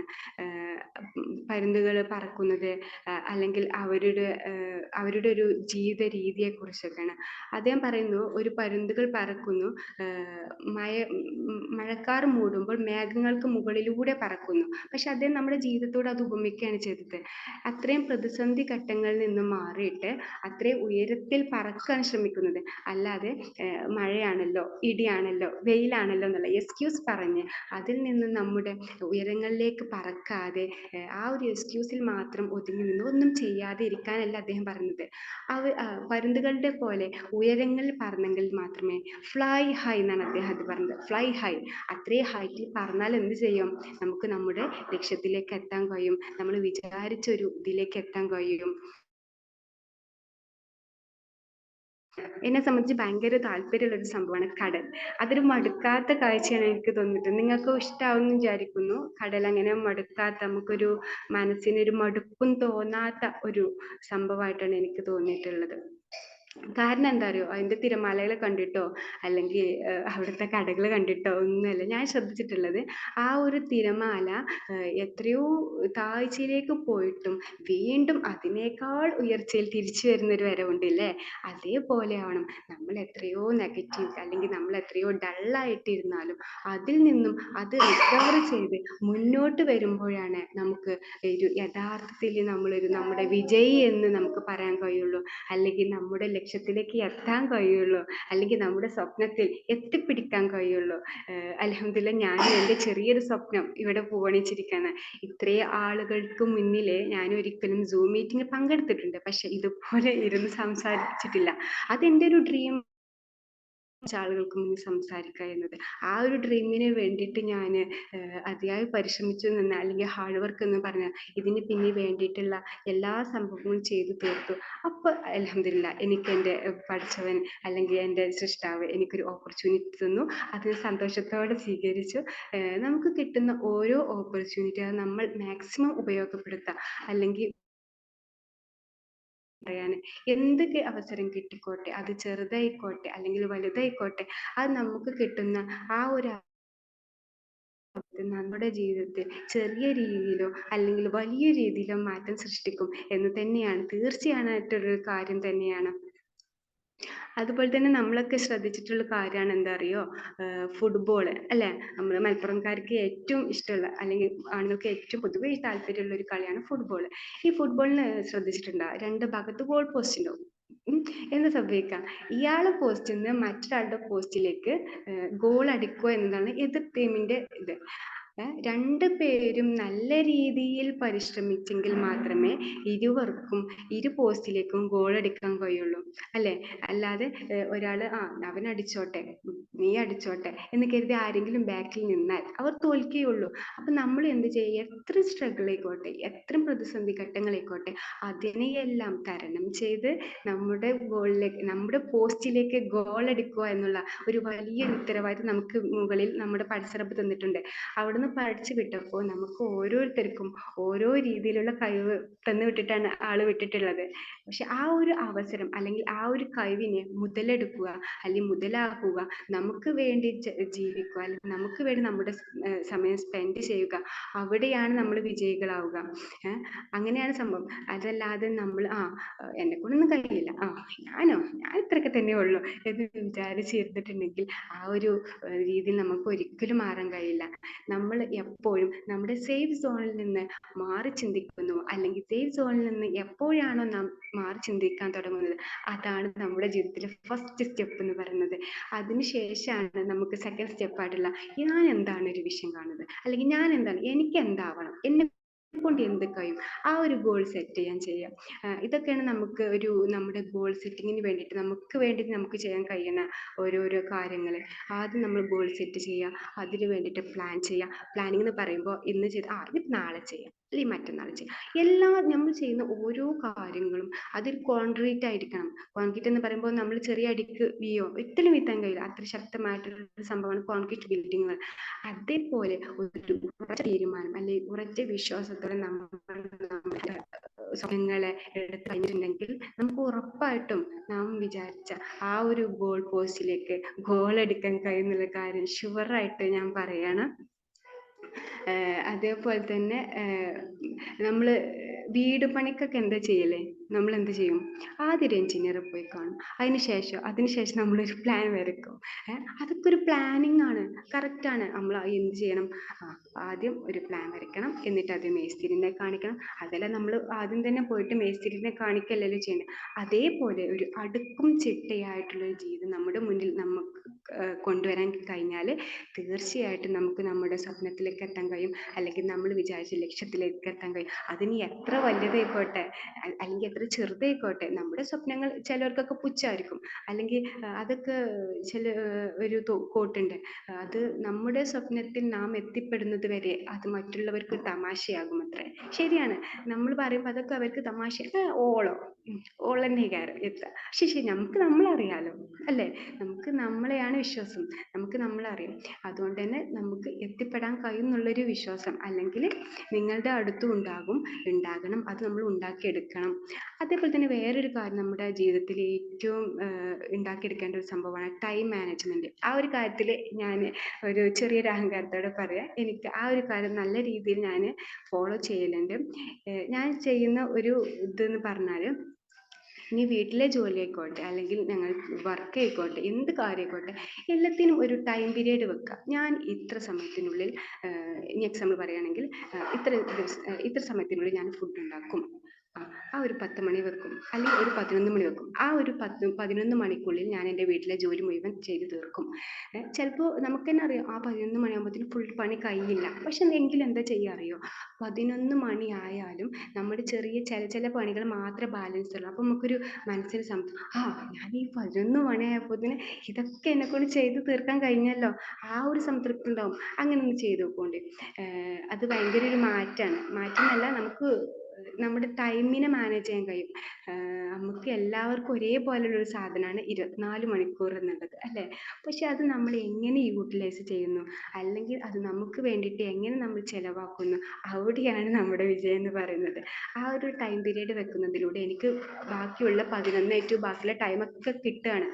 പരുന്തുകൾ പറക്കുന്നത്, അല്ലെങ്കിൽ അവരുടെ ഒരു ജീവിത രീതിയെ കുറിച്ചൊക്കെയാണ് അദ്ദേഹം പറയുന്നു. ഒരു പരുന്തുകൾ പറക്കുന്നു, മഴക്കാർ മൂടുമ്പോൾ മേഘങ്ങൾക്ക് മുകളിലൂടെ പറക്കുന്നു. പക്ഷെ അദ്ദേഹം നമ്മുടെ ജീവിതത്തോട് അത് ഉപമിക്കുകയാണ് ചെയ്തത്. അത്രയും പ്രതിസന്ധി ഘട്ടങ്ങളിൽ നിന്ന് മാറിയിട്ട് അത്രയും ഉയരത്തിൽ പറക്കാൻ ശ്രമിക്കുന്നത്, അല്ലാതെ മഴയാണല്ലോ, ഇടിയാണല്ലോ, വെയിലാണല്ലോ എന്നുള്ള എക്സ്ക്യൂസ് പറഞ്ഞ് അതിൽ നിന്ന് നമ്മുടെ ഉയരങ്ങളിലേക്ക് പറക്കാതെ ആ ഒരു എക്സ്ക്യൂസിൽ മാത്രം ഒതുങ്ങി നിന്ന് ഒന്നും ചെയ്യാതെ ഇരിക്കാനല്ല അദ്ദേഹം പറഞ്ഞത്. പരുന്തുകളുടെ പോലെ ഉയരങ്ങളിൽ പറന്നെങ്കിൽ മാത്രമേ, ഫ്ലൈ ഹൈ എന്നാണ് അദ്ദേഹം അത് പറഞ്ഞത്. ഫ്ലൈ ഹൈ, അത്രയും ഹൈറ്റിൽ പറന്നാൽ എന്ത് ചെയ്യും, നമുക്ക് നമ്മുടെ ലക്ഷ്യത്തിലേക്ക് എത്താൻ കഴിയും, നമ്മൾ വിചാരിച്ച ഒരു ഇതിലേക്ക് എത്താൻ കഴിയും. എന്നെ സംബന്ധിച്ച് ഭയങ്കര താല്പര്യമുള്ള ഒരു സംഭവമാണ് കടൽ. അതൊരു മടുക്കാത്ത കാഴ്ചയാണ് എനിക്ക് തോന്നിയിട്ട്. നിങ്ങൾക്കും ഇഷ്ടാവുമെന്ന് വിചാരിക്കുന്നു. കടൽ അങ്ങനെ മടുക്കാത്ത, നമുക്കൊരു മനസ്സിനൊരു മടുപ്പും തോന്നാത്ത ഒരു സംഭവമായിട്ടാണ് എനിക്ക് തോന്നിയിട്ടുള്ളത്. കാരണം എന്താ അറിയോ, അതിന്റെ തിരമാലകൾ കണ്ടിട്ടോ അല്ലെങ്കിൽ അവിടുത്തെ കടകൾ കണ്ടിട്ടോ ഒന്നുമല്ല ഞാൻ ശ്രദ്ധിച്ചിട്ടുള്ളത്. ആ ഒരു തിരമാല എത്രയോ താഴ്ചയിലേക്ക് പോയിട്ടും വീണ്ടും അതിനേക്കാൾ ഉയർച്ചയിൽ തിരിച്ചു വരുന്നൊരു വരവുണ്ട് അല്ലേ? അതേപോലെ ആവണം നമ്മൾ. എത്രയോ നെഗറ്റീവ് അല്ലെങ്കിൽ നമ്മൾ എത്രയോ ഡള്ളായിട്ടിരുന്നാലും അതിൽ നിന്നും അത് റിക്കവർ ചെയ്ത് മുന്നോട്ട് വരുമ്പോഴാണ് നമുക്ക് യഥാർത്ഥത്തിൽ നമ്മുടെ വിജയി എന്ന് നമുക്ക് പറയാൻ കഴിയുള്ളൂ, അല്ലെങ്കിൽ നമ്മുടെ ലക്ഷ്യത്തിലേക്ക് എത്താൻ കഴിയുള്ളൂ, അല്ലെങ്കിൽ നമ്മുടെ സ്വപ്നത്തിൽ എത്തിപ്പിടിക്കാൻ കഴിയുള്ളൂ. അൽഹംദുലില്ലാ, ഞാനും എൻ്റെ ചെറിയൊരു സ്വപ്നം ഇവിടെ പൂവണിച്ചിരിക്കുകയാണ്. ഇത്രയും ആളുകൾക്ക് മുന്നിൽ ഞാൻ ഒരിക്കലും സൂം മീറ്റിംഗിൽ പങ്കെടുത്തിട്ടുണ്ട്, പക്ഷെ ഇതുപോലെ ഇരുന്ന് സംസാരിച്ചിട്ടില്ല. അതെൻ്റെ ഒരു ഡ്രീം, ആളുകൾക്ക് മുന്നിൽ സംസാരിക്കുക എന്നത്. ആ ഒരു ഡ്രീമിന് വേണ്ടിയിട്ട് ഞാൻ അതിയായി പരിശ്രമിച്ചു നിന്ന്, അല്ലെങ്കിൽ ഹാർഡ് വർക്ക് എന്ന് പറഞ്ഞാൽ ഇതിന് പിന്നെ വേണ്ടിയിട്ടുള്ള എല്ലാ സംഭവങ്ങളും ചെയ്തു തീർത്തു. അപ്പോൾ അൽഹംദുലില്ലാ, എനിക്ക് എൻ്റെ പഠിച്ചവൻ അല്ലെങ്കിൽ എൻ്റെ സൃഷ്ടാവ് എനിക്കൊരു ഓപ്പർച്യൂണിറ്റി തന്നു. അത് സന്തോഷത്തോടെ സ്വീകരിച്ചു. നമുക്ക് കിട്ടുന്ന ഓരോ ഓപ്പർച്യൂണിറ്റി അത് നമ്മൾ മാക്സിമം ഉപയോഗപ്പെടുത്തുക. അല്ലെങ്കിൽ പറയാന് എന്തൊക്കെ അവസരം കിട്ടിക്കോട്ടെ, അത് ചെറുതായിക്കോട്ടെ അല്ലെങ്കിൽ വലുതായിക്കോട്ടെ, അത് നമുക്ക് കിട്ടുന്ന ആ ഒരു നമ്മുടെ ജീവിതത്തിൽ ചെറിയ രീതിയിലോ അല്ലെങ്കിൽ വലിയ രീതിയിലോ മാറ്റം സൃഷ്ടിക്കും എന്ന് തന്നെയാണ്, തീർച്ചയായിട്ടുള്ളൊരു കാര്യം തന്നെയാണ്. അതുപോലെ തന്നെ നമ്മളൊക്കെ ശ്രദ്ധിച്ചിട്ടുള്ള കാര്യമാണ് എന്താ അറിയോ, ഫുട്ബോൾ അല്ലെ? നമ്മൾ മലപ്പുറംകാർക്ക് ഏറ്റവും ഇഷ്ടമുള്ള, അല്ലെങ്കിൽ ആണുങ്ങൾക്ക് ഏറ്റവും പൊതുവെ താല്പര്യമുള്ള ഒരു കളിയാണ് ഫുട്ബോൾ. ഈ ഫുട്ബോളിന് ശ്രദ്ധിച്ചിട്ടുണ്ടോ, രണ്ട് ഭാഗത്ത് ഗോൾ പോസ്റ്റ് ഉണ്ടാവും. എന്താ സംഭവിക്കാം, ഇയാളെ പോസ്റ്റിൽ നിന്ന് മറ്റൊരാളുടെ പോസ്റ്റിലേക്ക് ഗോൾ അടിക്കുക എന്നതാണ് എതിർ ടീമിന്റെ ഇത്. രണ്ട് പേരും നല്ല രീതിയിൽ പരിശ്രമിച്ചെങ്കിൽ മാത്രമേ ഇരുവർക്കും ഇരു പോസ്റ്റിലേക്കും ഗോൾ അടിക്കാൻ കഴിയുള്ളൂ അല്ലെ? അല്ലാതെ ഒരാള് അവൻ അടിച്ചോട്ടെ, നീ അടിച്ചോട്ടെ എന്ന് കരുതി ആരെങ്കിലും ബാക്കിൽ നിന്നാൽ അവർ തോൽക്കുകയുള്ളൂ. അപ്പൊ നമ്മൾ എന്ത് ചെയ്യുക, എത്ര സ്ട്രഗിൾ ആയിക്കോട്ടെ, എത്ര പ്രതിസന്ധി ഘട്ടങ്ങളായിക്കോട്ടെ, അതിനെയെല്ലാം തരണം ചെയ്ത് നമ്മുടെ പോസ്റ്റിലേക്ക് ഗോൾ അടിക്കുക എന്നുള്ള ഒരു വലിയ ഉത്തരവാദിത്വം നമുക്ക് മുകളിൽ നമ്മുടെ പരിസരത്ത് തന്നിട്ടുണ്ട്. അവിടെ അന്ന് പഠിച്ചു വിട്ടപ്പോൾ നമുക്ക് ഓരോരുത്തർക്കും ഓരോ രീതിയിലുള്ള കഴിവ് തന്നു വിട്ടിട്ടാണ് ആള് വിട്ടിട്ടുള്ളത്. പക്ഷെ ആ ഒരു അവസരം അല്ലെങ്കിൽ ആ ഒരു കഴിവിനെ മുതലെടുക്കുക അല്ലെങ്കിൽ മുതലാക്കുക, നമുക്ക് വേണ്ടി ജീവിക്കുക, അല്ലെങ്കിൽ നമുക്ക് വേണ്ടി നമ്മുടെ സമയം സ്പെൻഡ് ചെയ്യുക, അവിടെയാണ് നമ്മൾ വിജയികളാവുക. അങ്ങനെയാണ് സംഭവം. അതല്ലാതെ നമ്മൾ എന്നെ കൊണ്ടൊന്നും കഴിയില്ല, ഞാൻ ഇത്രയൊക്കെ തന്നെ ഉള്ളൂ എന്ന് വിചാരിച്ചിരുന്നിട്ടുണ്ടെങ്കിൽ ആ ഒരു രീതിയിൽ നമുക്ക് ഒരിക്കലും മാറാൻ കഴിയില്ല. നമ്മൾ എപ്പോഴും നമ്മുടെ സേഫ് സോണിൽ നിന്ന് മാറി ചിന്തിക്കുന്നു, അല്ലെങ്കിൽ സേഫ് സോണിൽ നിന്ന് എപ്പോഴാണോ നാം മാറി ചിന്തിക്കാൻ തുടങ്ങുന്നത്, അതാണ് നമ്മുടെ ജീവിതത്തിലെ ഫസ്റ്റ് സ്റ്റെപ്പ് എന്ന് പറയുന്നത്. അതിനുശേഷമാണ് നമുക്ക് സെക്കൻഡ് സ്റ്റെപ്പായിട്ടുള്ള ഞാൻ എന്താണ് ഒരു വിഷയം കാണുന്നത്, അല്ലെങ്കിൽ ഞാൻ എന്താണ്, എനിക്ക് എന്താവണം, എന്നെ കൊണ്ട് എന്ത് കഴിയും, ആ ഒരു ഗോൾ സെറ്റ് ചെയ്യാം. ഇതൊക്കെയാണ് നമുക്ക് നമ്മുടെ ഗോൾ സെറ്റിങ്ങിന് വേണ്ടിയിട്ട് നമുക്ക് ചെയ്യാൻ കഴിയുന്ന ഓരോരോ കാര്യങ്ങൾ. ആദ്യം നമ്മൾ ഗോൾ സെറ്റ് ചെയ്യുക, അതിന് വേണ്ടിയിട്ട് പ്ലാൻ ചെയ്യുക. പ്ലാനിങ് എന്ന് പറയുമ്പോൾ ഇന്ന് ഇത് നാളെ ചെയ്യാം, അല്ലെങ്കിൽ മറ്റന്നാൾ ചെയ്യാം. നമ്മൾ ചെയ്യുന്ന ഓരോ കാര്യങ്ങളും അതിൽ കോൺക്രീറ്റ് ആയിരിക്കണം. കോൺക്രീറ്റ് എന്ന് പറയുമ്പോൾ നമ്മൾ ചെറിയ അടിക്ക് ഒരിക്കലും വീത്താൻ കഴിയില്ല, അത്ര ശക്തമായിട്ടുള്ള സംഭവമാണ് കോൺക്രീറ്റ് ബിൽഡിങ്ങുകൾ. അതേപോലെ ഒരു ഉറച്ച തീരുമാനം അല്ലെങ്കിൽ ഉറച്ച വിശ്വാസത്തോടെ നമ്മൾ നമ്മുടെ സ്വപ്നങ്ങളെ എടുത്ത് കഴിഞ്ഞിട്ടുണ്ടെങ്കിൽ നമുക്ക് ഉറപ്പായിട്ടും നാം വിചാരിച്ച ആ ഒരു ഗോൾ പോസ്റ്റിലേക്ക് ഗോൾ അടിക്കാൻ കഴിയുന്നുള്ള കാര്യം ഷുവറായിട്ട് ഞാൻ പറയാണ്. അതേപോലെ തന്നെ നമ്മൾ വീട് പണിക്കൊക്കെ എന്താ ചെയ്യലേ, നമ്മൾ എന്ത് ചെയ്യും, ആദ്യം ഒരു എഞ്ചിനീയറെ പോയി കാണും, അതിനുശേഷം നമ്മളൊരു പ്ലാൻ വരയ്ക്കും. അതൊക്കെ ഒരു പ്ലാനിങ് ആണ്, കറക്റ്റാണ്. നമ്മൾ എന്ത് ചെയ്യണം, ആദ്യം ഒരു പ്ലാൻ വരയ്ക്കണം, എന്നിട്ട് അത് മേസ്തിരിനെ കാണിക്കണം. അതല്ല നമ്മൾ ആദ്യം തന്നെ പോയിട്ട് മേസ്തിരിനെ കാണിക്കല്ലല്ലോ ചെയ്യണം. അതേപോലെ ഒരു അടുക്കും ചിട്ടയായിട്ടുള്ളൊരു ജീവിതം നമ്മുടെ മുന്നിൽ നമുക്ക് കൊണ്ടുവരാൻ കഴിഞ്ഞാൽ തീർച്ചയായിട്ടും നമുക്ക് നമ്മുടെ സ്വപ്നത്തിലേക്ക് എത്താൻ കഴിയും, അല്ലെങ്കിൽ നമ്മൾ വിചാരിച്ച ലക്ഷ്യത്തിലേക്ക് എത്താൻ കഴിയും. അതിന് എത്ര വലുതായിക്കോട്ടെ അല്ലെങ്കിൽ എത്ര ചെറുതായിക്കോട്ടെ, നമ്മുടെ സ്വപ്നങ്ങൾ ചിലർക്കൊക്കെ പുച്ഛമായിരിക്കും, അല്ലെങ്കിൽ അതൊക്കെ ഒരു കോട്ടുണ്ട്, അത് നമ്മുടെ സ്വപ്നത്തിൽ നാം എത്തിപ്പെടുന്നത് വരെ അത് മറ്റുള്ളവർക്ക് തമാശയാകും അത്രേ. ശരിയാണ്, നമ്മൾ പറയുമ്പോൾ അതൊക്കെ അവർക്ക് തമാശ, ഓളന്നെ കയറും എത്ര. ശരി, നമുക്ക് നമ്മളറിയാലോ അല്ലേ, നമുക്ക് നമ്മളെയാണ് വിശ്വാസം, നമുക്ക് നമ്മളറിയാം. അതുകൊണ്ട് തന്നെ നമുക്ക് എത്തിപ്പെടാൻ കഴിയുന്നുള്ളൊരു വിശ്വാസം അല്ലെങ്കിൽ നിങ്ങളുടെ അടുത്തും ഉണ്ടാകണം, അത് നമ്മൾ ഉണ്ടാക്കിയെടുക്കണം. അതേപോലെ തന്നെ വേറൊരു കാര്യം നമ്മുടെ ജീവിതത്തിൽ ഏറ്റവും ഉണ്ടാക്കിയെടുക്കേണ്ട ഒരു സംഭവമാണ് ടൈം മാനേജ്മെന്റ്. ആ ഒരു കാര്യത്തിൽ ഞാൻ ഒരു ചെറിയൊരു അഹങ്കാരത്തോടെ പറയാം, എനിക്ക് ആ ഒരു കാര്യം നല്ല രീതിയിൽ ഞാൻ ഫോളോ ചെയ്യലുണ്ട്. ഞാൻ ചെയ്യുന്ന ഒരു ഇതെന്ന് പറഞ്ഞാൽ, ഇനി വീട്ടിലെ ജോലി ആയിക്കോട്ടെ അല്ലെങ്കിൽ ഞങ്ങൾ വർക്ക് ആയിക്കോട്ടെ, എന്ത് കാര്യം ആയിക്കോട്ടെ, എല്ലാത്തിനും ഒരു ടൈം പീരീഡ് വെക്കുക. ഞാൻ ഇത്ര സമയത്തിനുള്ളിൽ, ഇനി എക്സാമ്പിൾ പറയുകയാണെങ്കിൽ, ഇത്ര സമയത്തിനുള്ളിൽ ഞാൻ ഫുഡ് ഉണ്ടാക്കും, ആ ഒരു 10 മണി വെക്കും, അല്ലെങ്കിൽ ഒരു 11 മണി വെക്കും. ആ ഒരു 11 മണിക്കുള്ളിൽ ഞാൻ എൻ്റെ വീട്ടിലെ ജോലി മുഴുവൻ ചെയ്ത് തീർക്കും. ചിലപ്പോൾ നമുക്ക് തന്നെ അറിയാം ആ 11 മണിയാകുമ്പോഴത്തേനും ഫുൾ പണി കഴിയില്ല. പക്ഷെ എങ്കിലും എന്താ ചെയ്യുക അറിയോ, 11 മണി ആയാലും നമ്മുടെ ചെറിയ ചില പണികൾ മാത്രമേ ബാലൻസ് ഉള്ളൂ. അപ്പം നമുക്കൊരു മനസ്സിന് ഞാൻ ഈ 11 മണിയായപ്പോഴത്തേന് ഇതൊക്കെ എന്നെ കൊണ്ട് ചെയ്ത് തീർക്കാൻ കഴിഞ്ഞല്ലോ, ആ ഒരു സംതൃപ്തി ഉണ്ടാവും. അങ്ങനെ ഒന്ന് ചെയ്ത് നോക്കോണ്ട്. അത് ഭയങ്കര ഒരു മാറ്റമെന്നല്ല, നമുക്ക് നമ്മുടെ ടൈമിനെ മാനേജ് ചെയ്യാൻ കഴിയും. നമുക്ക് എല്ലാവർക്കും ഒരേപോലുള്ളൊരു സാധനമാണ് 24 മണിക്കൂർ എന്നുള്ളത് അല്ലേ. പക്ഷെ അത് നമ്മൾ എങ്ങനെ യൂട്ടിലൈസ് ചെയ്യുന്നു, അല്ലെങ്കിൽ അത് നമുക്ക് വേണ്ടിയിട്ട് എങ്ങനെ നമ്മൾ ചെലവാക്കുന്നു, അവിടെയാണ് നമ്മുടെ വിജയം എന്ന് പറയുന്നത്. ആ ഒരു ടൈം പീരീഡ് വെക്കുന്നതിലൂടെ എനിക്ക് ബാക്കിയുള്ള 11 ബാക്കിയുള്ള ടൈമൊക്കെ കിട്ടുകയാണ്.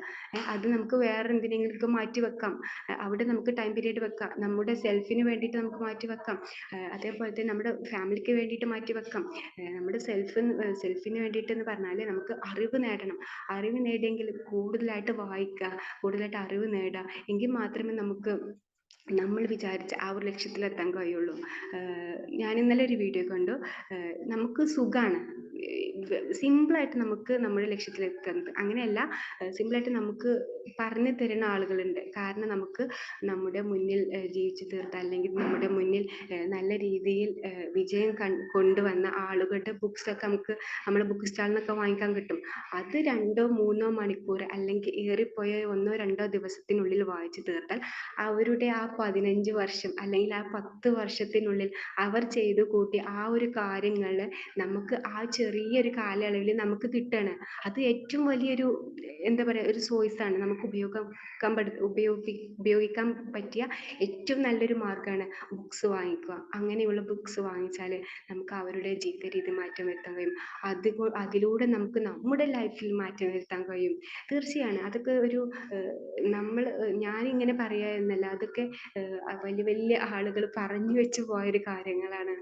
അത് നമുക്ക് വേറെ എന്തിനെങ്കിലും മാറ്റി വെക്കാം, അവിടെ നമുക്ക് ടൈം പീരീഡ് വെക്കാം, നമ്മുടെ സെൽഫിന് വേണ്ടിയിട്ട് നമുക്ക് മാറ്റി വെക്കാം, അതേപോലെ തന്നെ നമ്മുടെ ഫാമിലിക്ക് വേണ്ടിയിട്ട് മാറ്റി വെക്കാം. നമ്മുടെ സെൽഫിന് വേണ്ടിയിട്ട് എന്ന് പറഞ്ഞാൽ നമുക്ക് അറിവ് നേടണം. അറിവ് നേടിയെങ്കിൽ കൂടുതലായിട്ട് വായിക്കുക, കൂടുതലായിട്ട് അറിവ് നേടുക, എങ്കിൽ മാത്രമേ നമുക്ക് നമ്മൾ വിചാരിച്ച ആ ഒരു ലക്ഷ്യത്തിലെത്താൻ കഴിയുള്ളൂ. ഞാൻ ഇന്നലെ ഒരു വീഡിയോ കണ്ടു, നമുക്ക് സുഖമാണ്, സിമ്പിളായിട്ട് നമുക്ക് നമ്മുടെ ലക്ഷ്യത്തിലെത്തുന്നത്. അങ്ങനെയല്ല, സിമ്പിളായിട്ട് നമുക്ക് പറഞ്ഞു തരുന്ന ആളുകളുണ്ട്. കാരണം നമുക്ക് നമ്മുടെ മുന്നിൽ ജീവിച്ചു തീർത്ത, അല്ലെങ്കിൽ നമ്മുടെ മുന്നിൽ നല്ല രീതിയിൽ വിജയം കൊണ്ടുവന്ന ആളുകളുടെ ബുക്സൊക്കെ നമുക്ക് നമ്മുടെ ബുക്ക് സ്റ്റാളിൽ നിന്നൊക്കെ വാങ്ങിക്കാൻ കിട്ടും. അത് 2-3 മണിക്കൂർ അല്ലെങ്കിൽ ഏറിപ്പോയ 1-2 ദിവസത്തിനുള്ളിൽ വായിച്ചു തീർത്താൽ അവരുടെ ആ 15 വർഷം അല്ലെങ്കിൽ ആ 10 വർഷത്തിനുള്ളിൽ അവർ ചെയ്തു കൂട്ടി ആ ഒരു കാര്യങ്ങൾ നമുക്ക് ആ ചെറിയൊരു കാലയളവിൽ നമുക്ക് കിട്ടുകയാണ്. അത് ഏറ്റവും വലിയൊരു എന്താ പറയാ ഒരു സോഴ്സ് ആണ്. നമുക്ക് ഉപയോഗിക്കാൻ പറ്റിയ ഏറ്റവും നല്ലൊരു മാർഗ്ഗമാണ് ബുക്സ് വാങ്ങിക്കുക. അങ്ങനെയുള്ള ബുക്സ് വാങ്ങിച്ചാൽ നമുക്ക് അവരുടെ ജീവിത രീതി മാറ്റം വരുത്താൻ കഴിയും. അതിലൂടെ നമുക്ക് നമ്മുടെ ലൈഫിൽ മാറ്റം വരുത്താൻ കഴിയും. തീർച്ചയാണ് അതൊക്കെ ഒരു നമ്മൾ ഞാനിങ്ങനെ പറയാ എന്നല്ല, അതൊക്കെ വലിയ വലിയ ആളുകൾ പറഞ്ഞു വെച്ച് പോയൊരു കാര്യങ്ങളാണ്.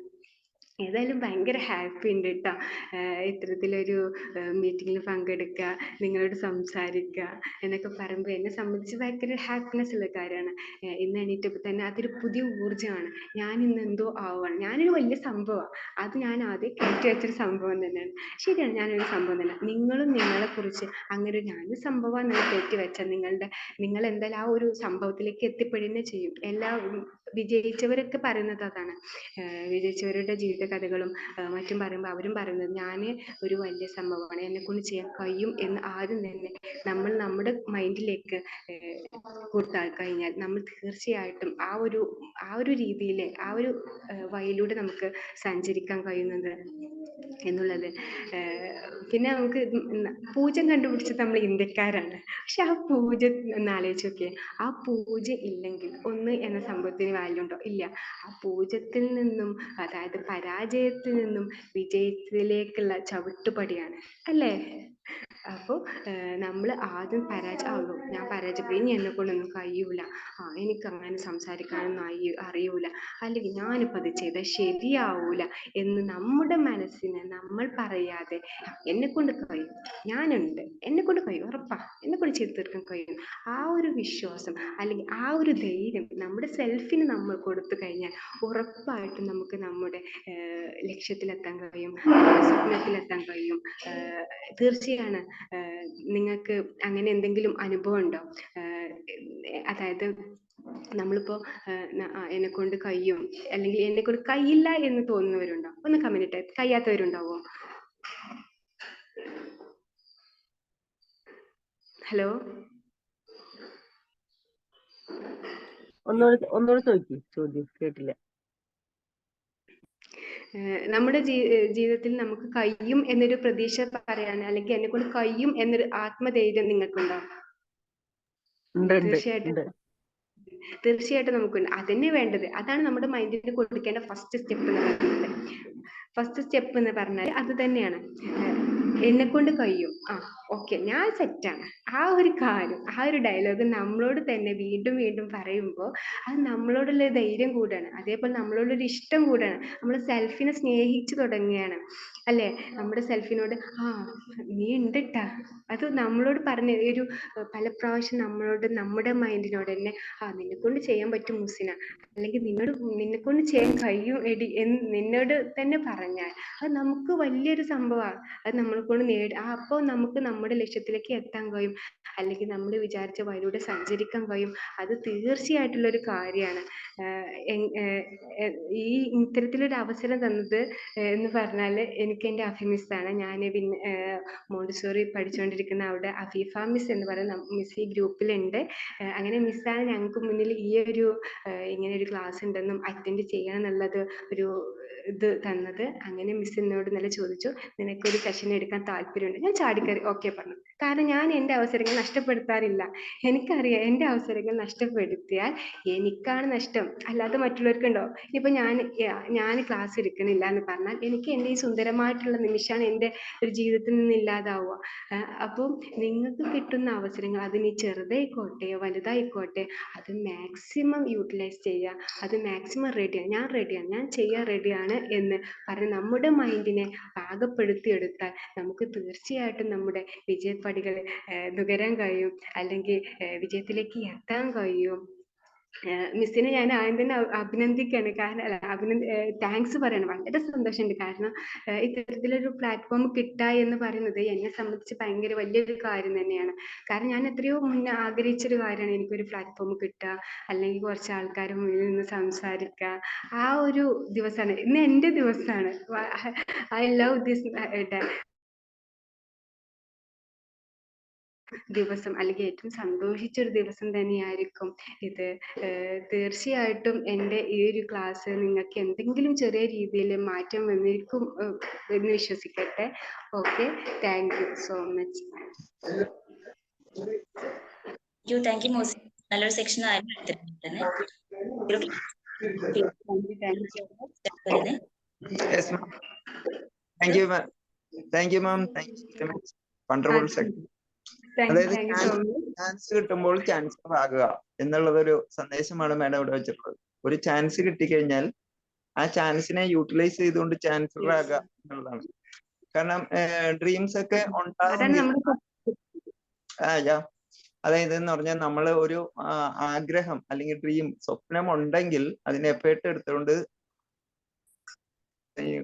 ഏതായാലും ഭയങ്കര ഹാപ്പി ഉണ്ട് കേട്ടോ, ഇത്തരത്തിലൊരു മീറ്റിങ്ങിൽ പങ്കെടുക്കുക, നിങ്ങളോട് സംസാരിക്കുക എന്നൊക്കെ പറയുമ്പോൾ എന്നെ സംബന്ധിച്ച് ഭയങ്കര ഹാപ്പിനെസ് ഉള്ള കാര്യമാണ്. ഇന്ന് എണീറ്റപ്പോൾ തന്നെ അതൊരു പുതിയ ഊർജ്ജമാണ്. ഞാൻ ഇന്ന് എന്തോ ആവുകയാണ്, ഞാനൊരു വലിയ സംഭവമാണ്. അത് ഞാൻ ആദ്യം കയറ്റി വെച്ചൊരു സംഭവം തന്നെയാണ്. ശരിയാണ്, ഞാനൊരു സംഭവം തന്നെ. നിങ്ങളും നിങ്ങളെക്കുറിച്ച് അങ്ങനെ ഞാനൊരു സംഭവമാണ് നിങ്ങൾ കയറ്റി വെച്ചാൽ നിങ്ങൾ എന്തായാലും ആ ഒരു സംഭവത്തിലേക്ക് എത്തിപ്പെടുന്നേ ചെയ്യും. എല്ലാ വിജയിച്ചവരൊക്കെ പറയുന്നത് അതാണ്. വിജയിച്ചവരുടെ ജീവിത കഥകളും മറ്റും പറയുമ്പോൾ അവരും പറയുന്നത് ഞാൻ ഒരു വലിയ സംഭവമാണ്, എന്നെക്കൊണ്ട് ചെയ്യാൻ കഴിയും എന്ന് ആദ്യം തന്നെ നമ്മൾ നമ്മുടെ മൈൻഡിലേക്ക് കൊടുത്താൽ കഴിഞ്ഞാൽ നമ്മൾ തീർച്ചയായിട്ടും ആ ഒരു രീതിയിൽ ആ ഒരു വഴിയിലൂടെ നമുക്ക് സഞ്ചരിക്കാൻ കഴിയുന്നത് എന്നുള്ളത്. പിന്നെ നമുക്ക് പൂജ്യം കണ്ടുപിടിച്ചത് നമ്മൾ ഇന്ത്യക്കാരാണ്. പക്ഷെ ആ പൂജ്യം ഒന്ന് ആലോചിച്ച് നോക്കിയേ, ആ പൂജ്യം ഇല്ലെങ്കിൽ ഒന്ന് എന്ന സംഭവത്തിന് വാല്യൂ ഉണ്ടോ? ഇല്ല. ആ പൂജ്യത്തിൽ നിന്നും, അതായത് പരാജയത്തിൽ നിന്നും വിജയത്തിലേക്കുള്ള ചവിട്ടുപടിയാണ് അല്ലേ? അപ്പോൾ നമ്മൾ ആദ്യം ഞാൻ പരാജയപ്പെട്ടു, ഇനി എന്നെ കൊണ്ടൊന്നും കഴിയൂല, എനിക്ക് അങ്ങനെ സംസാരിക്കാനൊന്നും അറിയൂല, അല്ലെങ്കിൽ ഞാനിപ്പോൾ അത് ചെയ്താൽ ശരിയാവൂല എന്ന് നമ്മുടെ മനസ്സിനെ നമ്മൾ പറയാതെ എന്നെ കൊണ്ട് കഴിയും, ഞാനുണ്ട്, എന്നെ കൊണ്ട് കഴിയും, ഉറപ്പാ എന്നെ കൊണ്ട് ചെയ്ത് തീർക്കാൻ കഴിയും, ആ ഒരു വിശ്വാസം അല്ലെങ്കിൽ ആ ഒരു ധൈര്യം നമ്മുടെ സെൽഫിന് നമ്മൾ കൊടുത്തു കഴിഞ്ഞാൽ ഉറപ്പായിട്ടും നമുക്ക് നമ്മുടെ ലക്ഷ്യത്തിലെത്താൻ കഴിയും, സ്വപ്നത്തിലെത്താൻ കഴിയും. തീർച്ചയാണ്. നിങ്ങൾക്ക് അങ്ങനെ എന്തെങ്കിലും അനുഭവം ഉണ്ടോ? അതായത് നമ്മളിപ്പോൾ എന്നെ കൊണ്ട് കഴിയും അല്ലെങ്കിൽ എന്നെ കൊണ്ട് കഴിയില്ല എന്ന് തോന്നുന്നവരുണ്ടോ? ഒന്ന് കമന്റ് ഇട്ടേ. കഴിയാത്തവരുണ്ടാവോ? ഹലോ, ഒന്നുകൂടെ ചോദ്യം കേട്ടില്ല. നമ്മുടെ ജീവിതത്തിൽ നമുക്ക് കഴിയും എന്നൊരു പ്രതീക്ഷ പറയാണ്, അല്ലെങ്കിൽ എന്നെ കൊണ്ട് കഴിയും എന്നൊരു ആത്മധൈര്യം നിങ്ങൾക്കുണ്ടോ? തീർച്ചയായിട്ടും നമുക്കുണ്ട്. അതന്നെ വേണ്ടത്. അതാണ് നമ്മുടെ മൈൻഡിന് കൊടുക്കേണ്ട ഫസ്റ്റ് സ്റ്റെപ്പ് എന്ന് പറയുന്നത്. ഫസ്റ്റ് സ്റ്റെപ്പ് എന്ന് പറഞ്ഞാൽ അത് തന്നെയാണ്. എന്നെ കൊണ്ട് കഴിയും, ഓക്കെ, ഞാൻ സെറ്റാണ്. ആ ഒരു കാര്യം, ആ ഒരു ഡയലോഗ് നമ്മളോട് തന്നെ വീണ്ടും വീണ്ടും പറയുമ്പോൾ അത് നമ്മളോടുള്ള ധൈര്യം കൂടാണ്. അതേപോലെ നമ്മളോടൊരു ഇഷ്ടം കൂടാണ്. നമ്മൾ സെൽഫിനെ സ്നേഹിച്ചു തുടങ്ങുകയാണ് അല്ലേ? നമ്മുടെ സെൽഫിനോട് നീ ഉണ്ട് ട്ടാ, അത് നമ്മളോട് പറഞ്ഞ ഒരു പല പ്രാവശ്യം നമ്മളോട് നമ്മുടെ മൈൻഡിനോട് തന്നെ നിന്നെ കൊണ്ട് ചെയ്യാൻ പറ്റും മുസിന, അല്ലെങ്കിൽ നിന്നെ കൊണ്ട് ചെയ്യാൻ കഴിയും എടി എന്ന് നിന്നോട് തന്നെ പറഞ്ഞാൽ അത് നമുക്ക് വലിയൊരു സംഭവമാണ്. അത് നമ്മളെ കൊണ്ട് അപ്പോൾ നമുക്ക് നമ്മുടെ ലക്ഷ്യത്തിലേക്ക് എത്താൻ കഴിയും, അല്ലെങ്കിൽ നമ്മൾ വിചാരിച്ച വഴിയിലൂടെ സഞ്ചരിക്കാൻ കഴിയും. അത് തീർച്ചയായിട്ടുള്ള ഒരു കാര്യമാണ്. ഈ ഇത്തരത്തിലൊരു അവസരം തന്നത് എന്ന് പറഞ്ഞാൽ എനിക്ക് എൻ്റെ അഭിമിസ്സാണ്. ഞാൻ പിന്നെ മോണ്ടിസോറി പഠിച്ചുകൊണ്ടിരിക്കുന്ന അവിടെ അഫീഫ മിസ് എന്ന് പറയുന്ന മിസ് ഈ ഗ്രൂപ്പിലുണ്ട്. അങ്ങനെ മിസ്സാണ് ഞങ്ങൾക്ക് മുന്നിൽ ഈ ഒരു ഇങ്ങനെ ഒരു ക്ലാസ് ഉണ്ടെന്നും അറ്റൻഡ് ചെയ്യണം എന്നുള്ളത് ഒരു ഇത് തന്നത്. അങ്ങനെ മിസ് എന്നോട് ഇന്നലെ ചോദിച്ചു, നിനക്കൊരു സെഷൻ എടുക്കാൻ താല്പര്യമുണ്ട്? ഞാൻ ചാടിക്കറി ഓക്കെ പറഞ്ഞു. കാരണം ഞാൻ എൻ്റെ അവസരങ്ങൾ നഷ്ടപ്പെടുത്താറില്ല. എനിക്കറിയാം എൻ്റെ അവസരങ്ങൾ നഷ്ടപ്പെടുത്തിയാൽ എനിക്കാണ് നഷ്ടം, അല്ലാതെ മറ്റുള്ളവർക്കുണ്ടോ? ഇപ്പൊ ഞാൻ ക്ലാസ് എടുക്കണില്ല എന്ന് പറഞ്ഞാൽ എനിക്ക് എൻ്റെ ഈ സുന്ദരമായിട്ടുള്ള നിമിഷമാണ് എൻ്റെ ഒരു ജീവിതത്തിൽ നിന്ന് ഇല്ലാതാവുക. അപ്പം നിങ്ങൾക്ക് കിട്ടുന്ന അവസരങ്ങൾ, അതിന് ചെറുതായിക്കോട്ടെ വലുതായിക്കോട്ടെ, അത് മാക്സിമം യൂട്ടിലൈസ് ചെയ്യുക. അത് മാക്സിമം റെഡിയാണ്, ഞാൻ ചെയ്യാൻ റെഡിയാണ് എന്ന് പറഞ്ഞ് നമ്മുടെ മൈൻഡിനെ പാകപ്പെടുത്തിയെടുത്താൽ നമുക്ക് തീർച്ചയായിട്ടും നമ്മുടെ വിജയപ്പടികൾ നുകരാൻ കഴിയും, അല്ലെങ്കിൽ വിജയത്തിലേക്ക് എത്താൻ കഴിയും. മിസ്സിനെ ഞാൻ ആദ്യം തന്നെ അഭിനന്ദിക്കുകയാണ്. കാരണം താങ്ക്സ് പറയണം. വളരെ സന്തോഷമുണ്ട്. കാരണം ഇത്തരത്തിലൊരു പ്ലാറ്റ്ഫോം കിട്ടുക എന്ന് പറയുന്നത് എന്നെ സംബന്ധിച്ച് ഭയങ്കര വലിയൊരു കാര്യം തന്നെയാണ്. കാരണം ഞാൻ എത്രയോ മുന്നേ ആഗ്രഹിച്ചൊരു കാര്യമാണ് എനിക്കൊരു പ്ലാറ്റ്ഫോം കിട്ടുക, അല്ലെങ്കിൽ കുറച്ച് ആൾക്കാരുടെ മുന്നിൽ നിന്ന് സംസാരിക്കുക. ആ ഒരു ദിവസമാണ് ഇന്ന് എൻ്റെ ദിവസമാണ്. ഐ ലവ് ദിസ് ദിവസം അല്ലെങ്കിൽ ഏറ്റവും സന്തോഷിച്ച ഒരു ദിവസം തന്നെയായിരിക്കും ഇത്. തീർച്ചയായിട്ടും എൻ്റെ ഈ ഒരു ക്ലാസ് നിങ്ങൾക്ക് എന്തെങ്കിലും ചെറിയ രീതിയിൽ മാറ്റം വന്നിരിക്കും എന്ന് വിശ്വസിക്കട്ടെ. Okay, thank you so much. Thank you മോസി. നല്ലൊരു സെക്ഷൻ ആയിരുന്നു തന്നെ. Yes, ma'am. Thank you, ma'am. Thank you, ma'am. Thank you very much. Wonderful section. അതായത് ചാൻസ് കിട്ടുമ്പോൾ ചാൻസ് ആകുക എന്നുള്ളതൊരു സന്ദേശമാണ് മാഡം ഇവിടെ വെച്ചിട്ടുള്ളത്. ഒരു ചാൻസ് കിട്ടിക്കഴിഞ്ഞാൽ ആ ചാൻസിനെ യൂട്ടിലൈസ് ചെയ്തുകൊണ്ട് ചാൻസലർ ആകുക എന്നുള്ളതാണ്. കാരണം ഡ്രീംസ് ഒക്കെ ഉണ്ടാകും. അതായത് എന്ന് പറഞ്ഞാൽ നമ്മൾ ഒരു ആഗ്രഹം അല്ലെങ്കിൽ ഡ്രീം സ്വപ്നം ഉണ്ടെങ്കിൽ അതിന് എഫേർട്ട് എടുത്തുകൊണ്ട്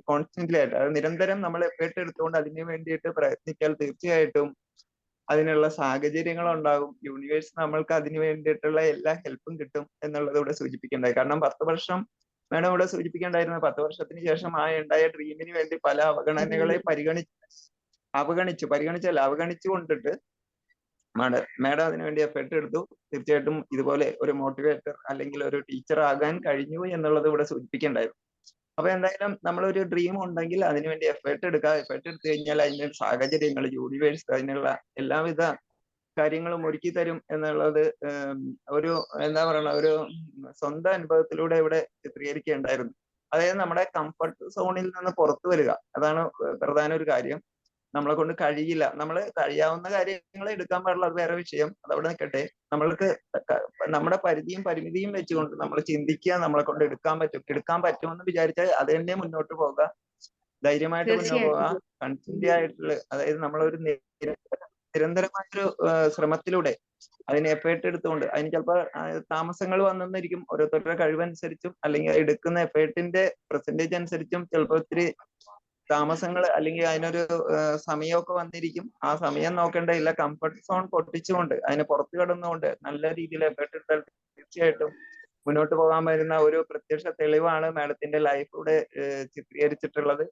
കോൺസ്റ്റന്റ്ലി ആയിട്ട് അത് നിരന്തരം നമ്മൾ എഫേർട്ട് എടുത്തുകൊണ്ട് അതിന് വേണ്ടിയിട്ട് പ്രയത്നിച്ചാൽ തീർച്ചയായിട്ടും അതിനുള്ള സാഹചര്യങ്ങൾ ഉണ്ടാകും. യൂണിവേഴ്സ് നമ്മൾക്ക് അതിന് വേണ്ടിയിട്ടുള്ള എല്ലാ ഹെൽപ്പും കിട്ടും എന്നുള്ളത് ഇവിടെ സൂചിപ്പിക്കേണ്ടായി. കാരണം 10 വർഷം മാഡം ഇവിടെ സൂചിപ്പിക്കേണ്ടായിരുന്നു. 10 വർഷത്തിന് ശേഷം ആ ഉണ്ടായ ഡ്രീമിന് വേണ്ടി പല അവഗണനകളെ അവഗണിച്ചു കൊണ്ടിട്ട് മാഡം അതിനുവേണ്ടി എഫേർട്ട് എടുത്തു. തീർച്ചയായിട്ടും ഇതുപോലെ ഒരു മോട്ടിവേറ്റർ അല്ലെങ്കിൽ ഒരു ടീച്ചർ ആകാൻ കഴിഞ്ഞു എന്നുള്ളത് ഇവിടെ സൂചിപ്പിക്കേണ്ടായിരുന്നു. അപ്പൊ എന്തായാലും നമ്മളൊരു ഡ്രീം ഉണ്ടെങ്കിൽ അതിനുവേണ്ടി എഫേർട്ട് എടുക്കുക. എഫേർട്ട് എടുത്തു കഴിഞ്ഞാൽ അതിന്റെ സാഹചര്യങ്ങൾ യൂണിവേഴ്സ് അതിനുള്ള എല്ലാവിധ കാര്യങ്ങളും ഒരുക്കി തരും എന്നുള്ളത് ഒരു എന്താ പറയുക ഒരു സ്വന്തം അനുഭവത്തിലൂടെ ഇവിടെ ചിത്രീകരിക്കുകയുണ്ടായിരുന്നു. അതായത് നമ്മുടെ കംഫർട്ട് സോണിൽ നിന്ന് പുറത്തു വരിക, അതാണ് പ്രധാന ഒരു കാര്യം. നമ്മളെ കൊണ്ട് കഴിയില്ല, നമ്മൾ കഴിയാവുന്ന കാര്യങ്ങൾ എടുക്കാൻ പാടുള്ള അത് വേറെ വിഷയം, അതവിടെ നിൽക്കട്ടെ. നമ്മൾക്ക് നമ്മുടെ പരിധിയും പരിമിതിയും വെച്ചുകൊണ്ട് നമ്മൾ ചിന്തിക്കുക, നമ്മളെ കൊണ്ട് എടുക്കാൻ പറ്റുമെന്ന് വിചാരിച്ചാൽ അത് തന്നെ മുന്നോട്ട് പോകുക, ധൈര്യമായിട്ട് മുന്നോട്ട് പോവുക. കൺസിസ്റ്റന്റ് ആയിട്ടുള്ള, അതായത് നമ്മളൊരു നിരന്തരമായൊരു ശ്രമത്തിലൂടെ അതിന് എഫേർട്ട് എടുത്തുകൊണ്ട്, അതിന് ചിലപ്പോൾ താമസങ്ങൾ വന്നെന്നിരിക്കും ഓരോരുത്തരുടെ കഴിവനുസരിച്ചും അല്ലെങ്കിൽ എടുക്കുന്ന എഫേർട്ടിന്റെ പെർസെന്റേജ് അനുസരിച്ചും ചിലപ്പോൾ ഒത്തിരി താമസങ്ങൾ അല്ലെങ്കിൽ അതിനൊരു സമയമൊക്കെ വന്നിരിക്കും. ആ സമയം നോക്കേണ്ടതില്ല, കംഫർട്ട് സോൺ പൊട്ടിച്ചുകൊണ്ട് അതിന് പുറത്തു കടന്നുകൊണ്ട് നല്ല രീതിയിൽ എഫേർട്ട് എടുത്താൽ തീർച്ചയായിട്ടും മുന്നോട്ട് പോകാൻ വരുന്ന ഒരു പ്രത്യക്ഷ തെളിവാണ് മാഡത്തിന്റെ ലൈഫിലൂടെ ചിത്രീകരിച്ചിട്ടുള്ളത്.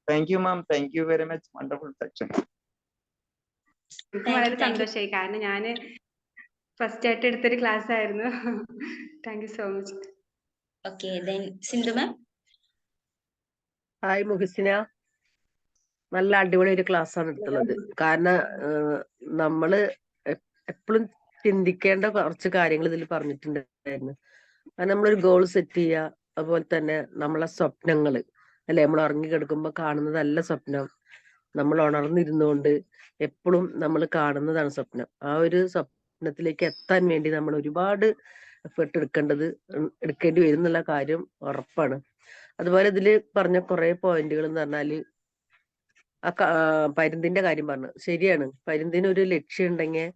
Thank you ma'am, thank you very much. Wonderful section. എനിക്ക് വളരെ സന്തോഷമായി, കാരണം ഞാൻ ഫസ്റ്റ് ആയിട്ട് എടുത്തൊരു ക്ലാസ് ആയിരുന്നു. Thank you so much. Okay, Sindhu ma'am. Hi Muhasina, നല്ല അടിപൊളി ഒരു ക്ലാസ് ആണ് എടുത്തുള്ളത്. കാരണം നമ്മള് എപ്പോഴും ചിന്തിക്കേണ്ട കുറച്ച് കാര്യങ്ങൾ ഇതിൽ പറഞ്ഞിട്ടുണ്ടായിരുന്നു. കാരണം നമ്മളൊരു ഗോൾ സെറ്റ് ചെയ്യുക, അതുപോലെ തന്നെ നമ്മളെ സ്വപ്നങ്ങള് അല്ലെ, നമ്മൾ ഉറങ്ങിക്കിടക്കുമ്പോ കാണുന്നതല്ല സ്വപ്നം, നമ്മൾ ഉണർന്നിരുന്നുകൊണ്ട് എപ്പോഴും നമ്മൾ കാണുന്നതാണ് സ്വപ്നം. ആ ഒരു സ്വപ്നത്തിലേക്ക് എത്താൻ വേണ്ടി നമ്മൾ ഒരുപാട് എഫേർട്ട് എടുക്കേണ്ടി വരും എന്നുള്ള കാര്യം ഉറപ്പാണ്. അതുപോലെ ഇതില് പറഞ്ഞ കുറെ പോയിന്റുകൾ എന്ന് പറഞ്ഞാല് പരുന്തിന്റെ കാര്യം പറഞ്ഞു, ശരിയാണ്. പരുന്തിന് ഒരു ലക്ഷ്യം ഉണ്ടെങ്കിൽ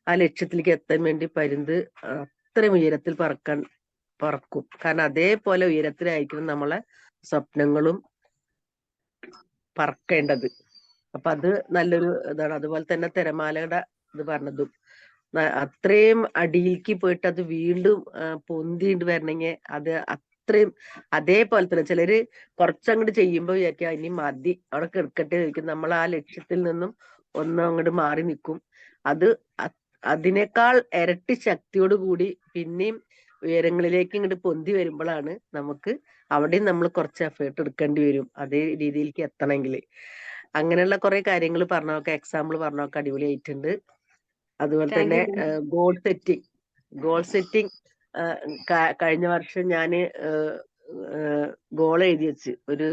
ആ ലക്ഷ്യത്തിലേക്ക് എത്താൻ വേണ്ടി പരുന്ത് അത്രയും ഉയരത്തിൽ പറക്കും. കാരണം അതേപോലെ ഉയരത്തിലായിരിക്കണം നമ്മളെ സ്വപ്നങ്ങളും പറക്കേണ്ടത്. അപ്പൊ അത് നല്ലൊരു ഇതാണ്. അതുപോലെ തന്നെ തിരമാലയുടെ ഇത് പറഞ്ഞതും, അത്രയും അടിയിലേക്ക് പോയിട്ട് അത് വീണ്ടും പൊന്തിയിട്ട് വരണമെങ്കിൽ അത് അത്രയും അതേപോലെ തന്നെ ചിലര് കുറച്ചങ്ങോട്ട് ചെയ്യുമ്പോൾ വിചാരിക്കുക ഇനി മതി അവിടെ കിടക്കട്ടെ ചോദിക്കും. നമ്മൾ ആ ലക്ഷ്യത്തിൽ നിന്നും അങ്ങോട്ട് മാറി നിൽക്കും. അത് അതിനേക്കാൾ ഇരട്ടി ശക്തിയോട് കൂടി പിന്നെയും ഉയരങ്ങളിലേക്ക് ഇങ്ങോട്ട് പൊന്തി വരുമ്പോഴാണ് നമുക്ക് അവിടെയും നമ്മൾ കുറച്ച് എഫേർട്ട് എടുക്കേണ്ടി വരും അതേ രീതിയിലേക്ക് എത്തണമെങ്കിൽ. അങ്ങനെയുള്ള കുറെ കാര്യങ്ങൾ പറഞ്ഞൊക്കെ, എക്സാമ്പിൾ പറഞ്ഞൊക്കെ അടിപൊളിയായിട്ടുണ്ട്. അതുപോലെ തന്നെ ഗോൾ സെറ്റിംഗ് കഴിഞ്ഞ വർഷം ഞാന് ഗോൾ എഴുതി വെച്ച് ഒരു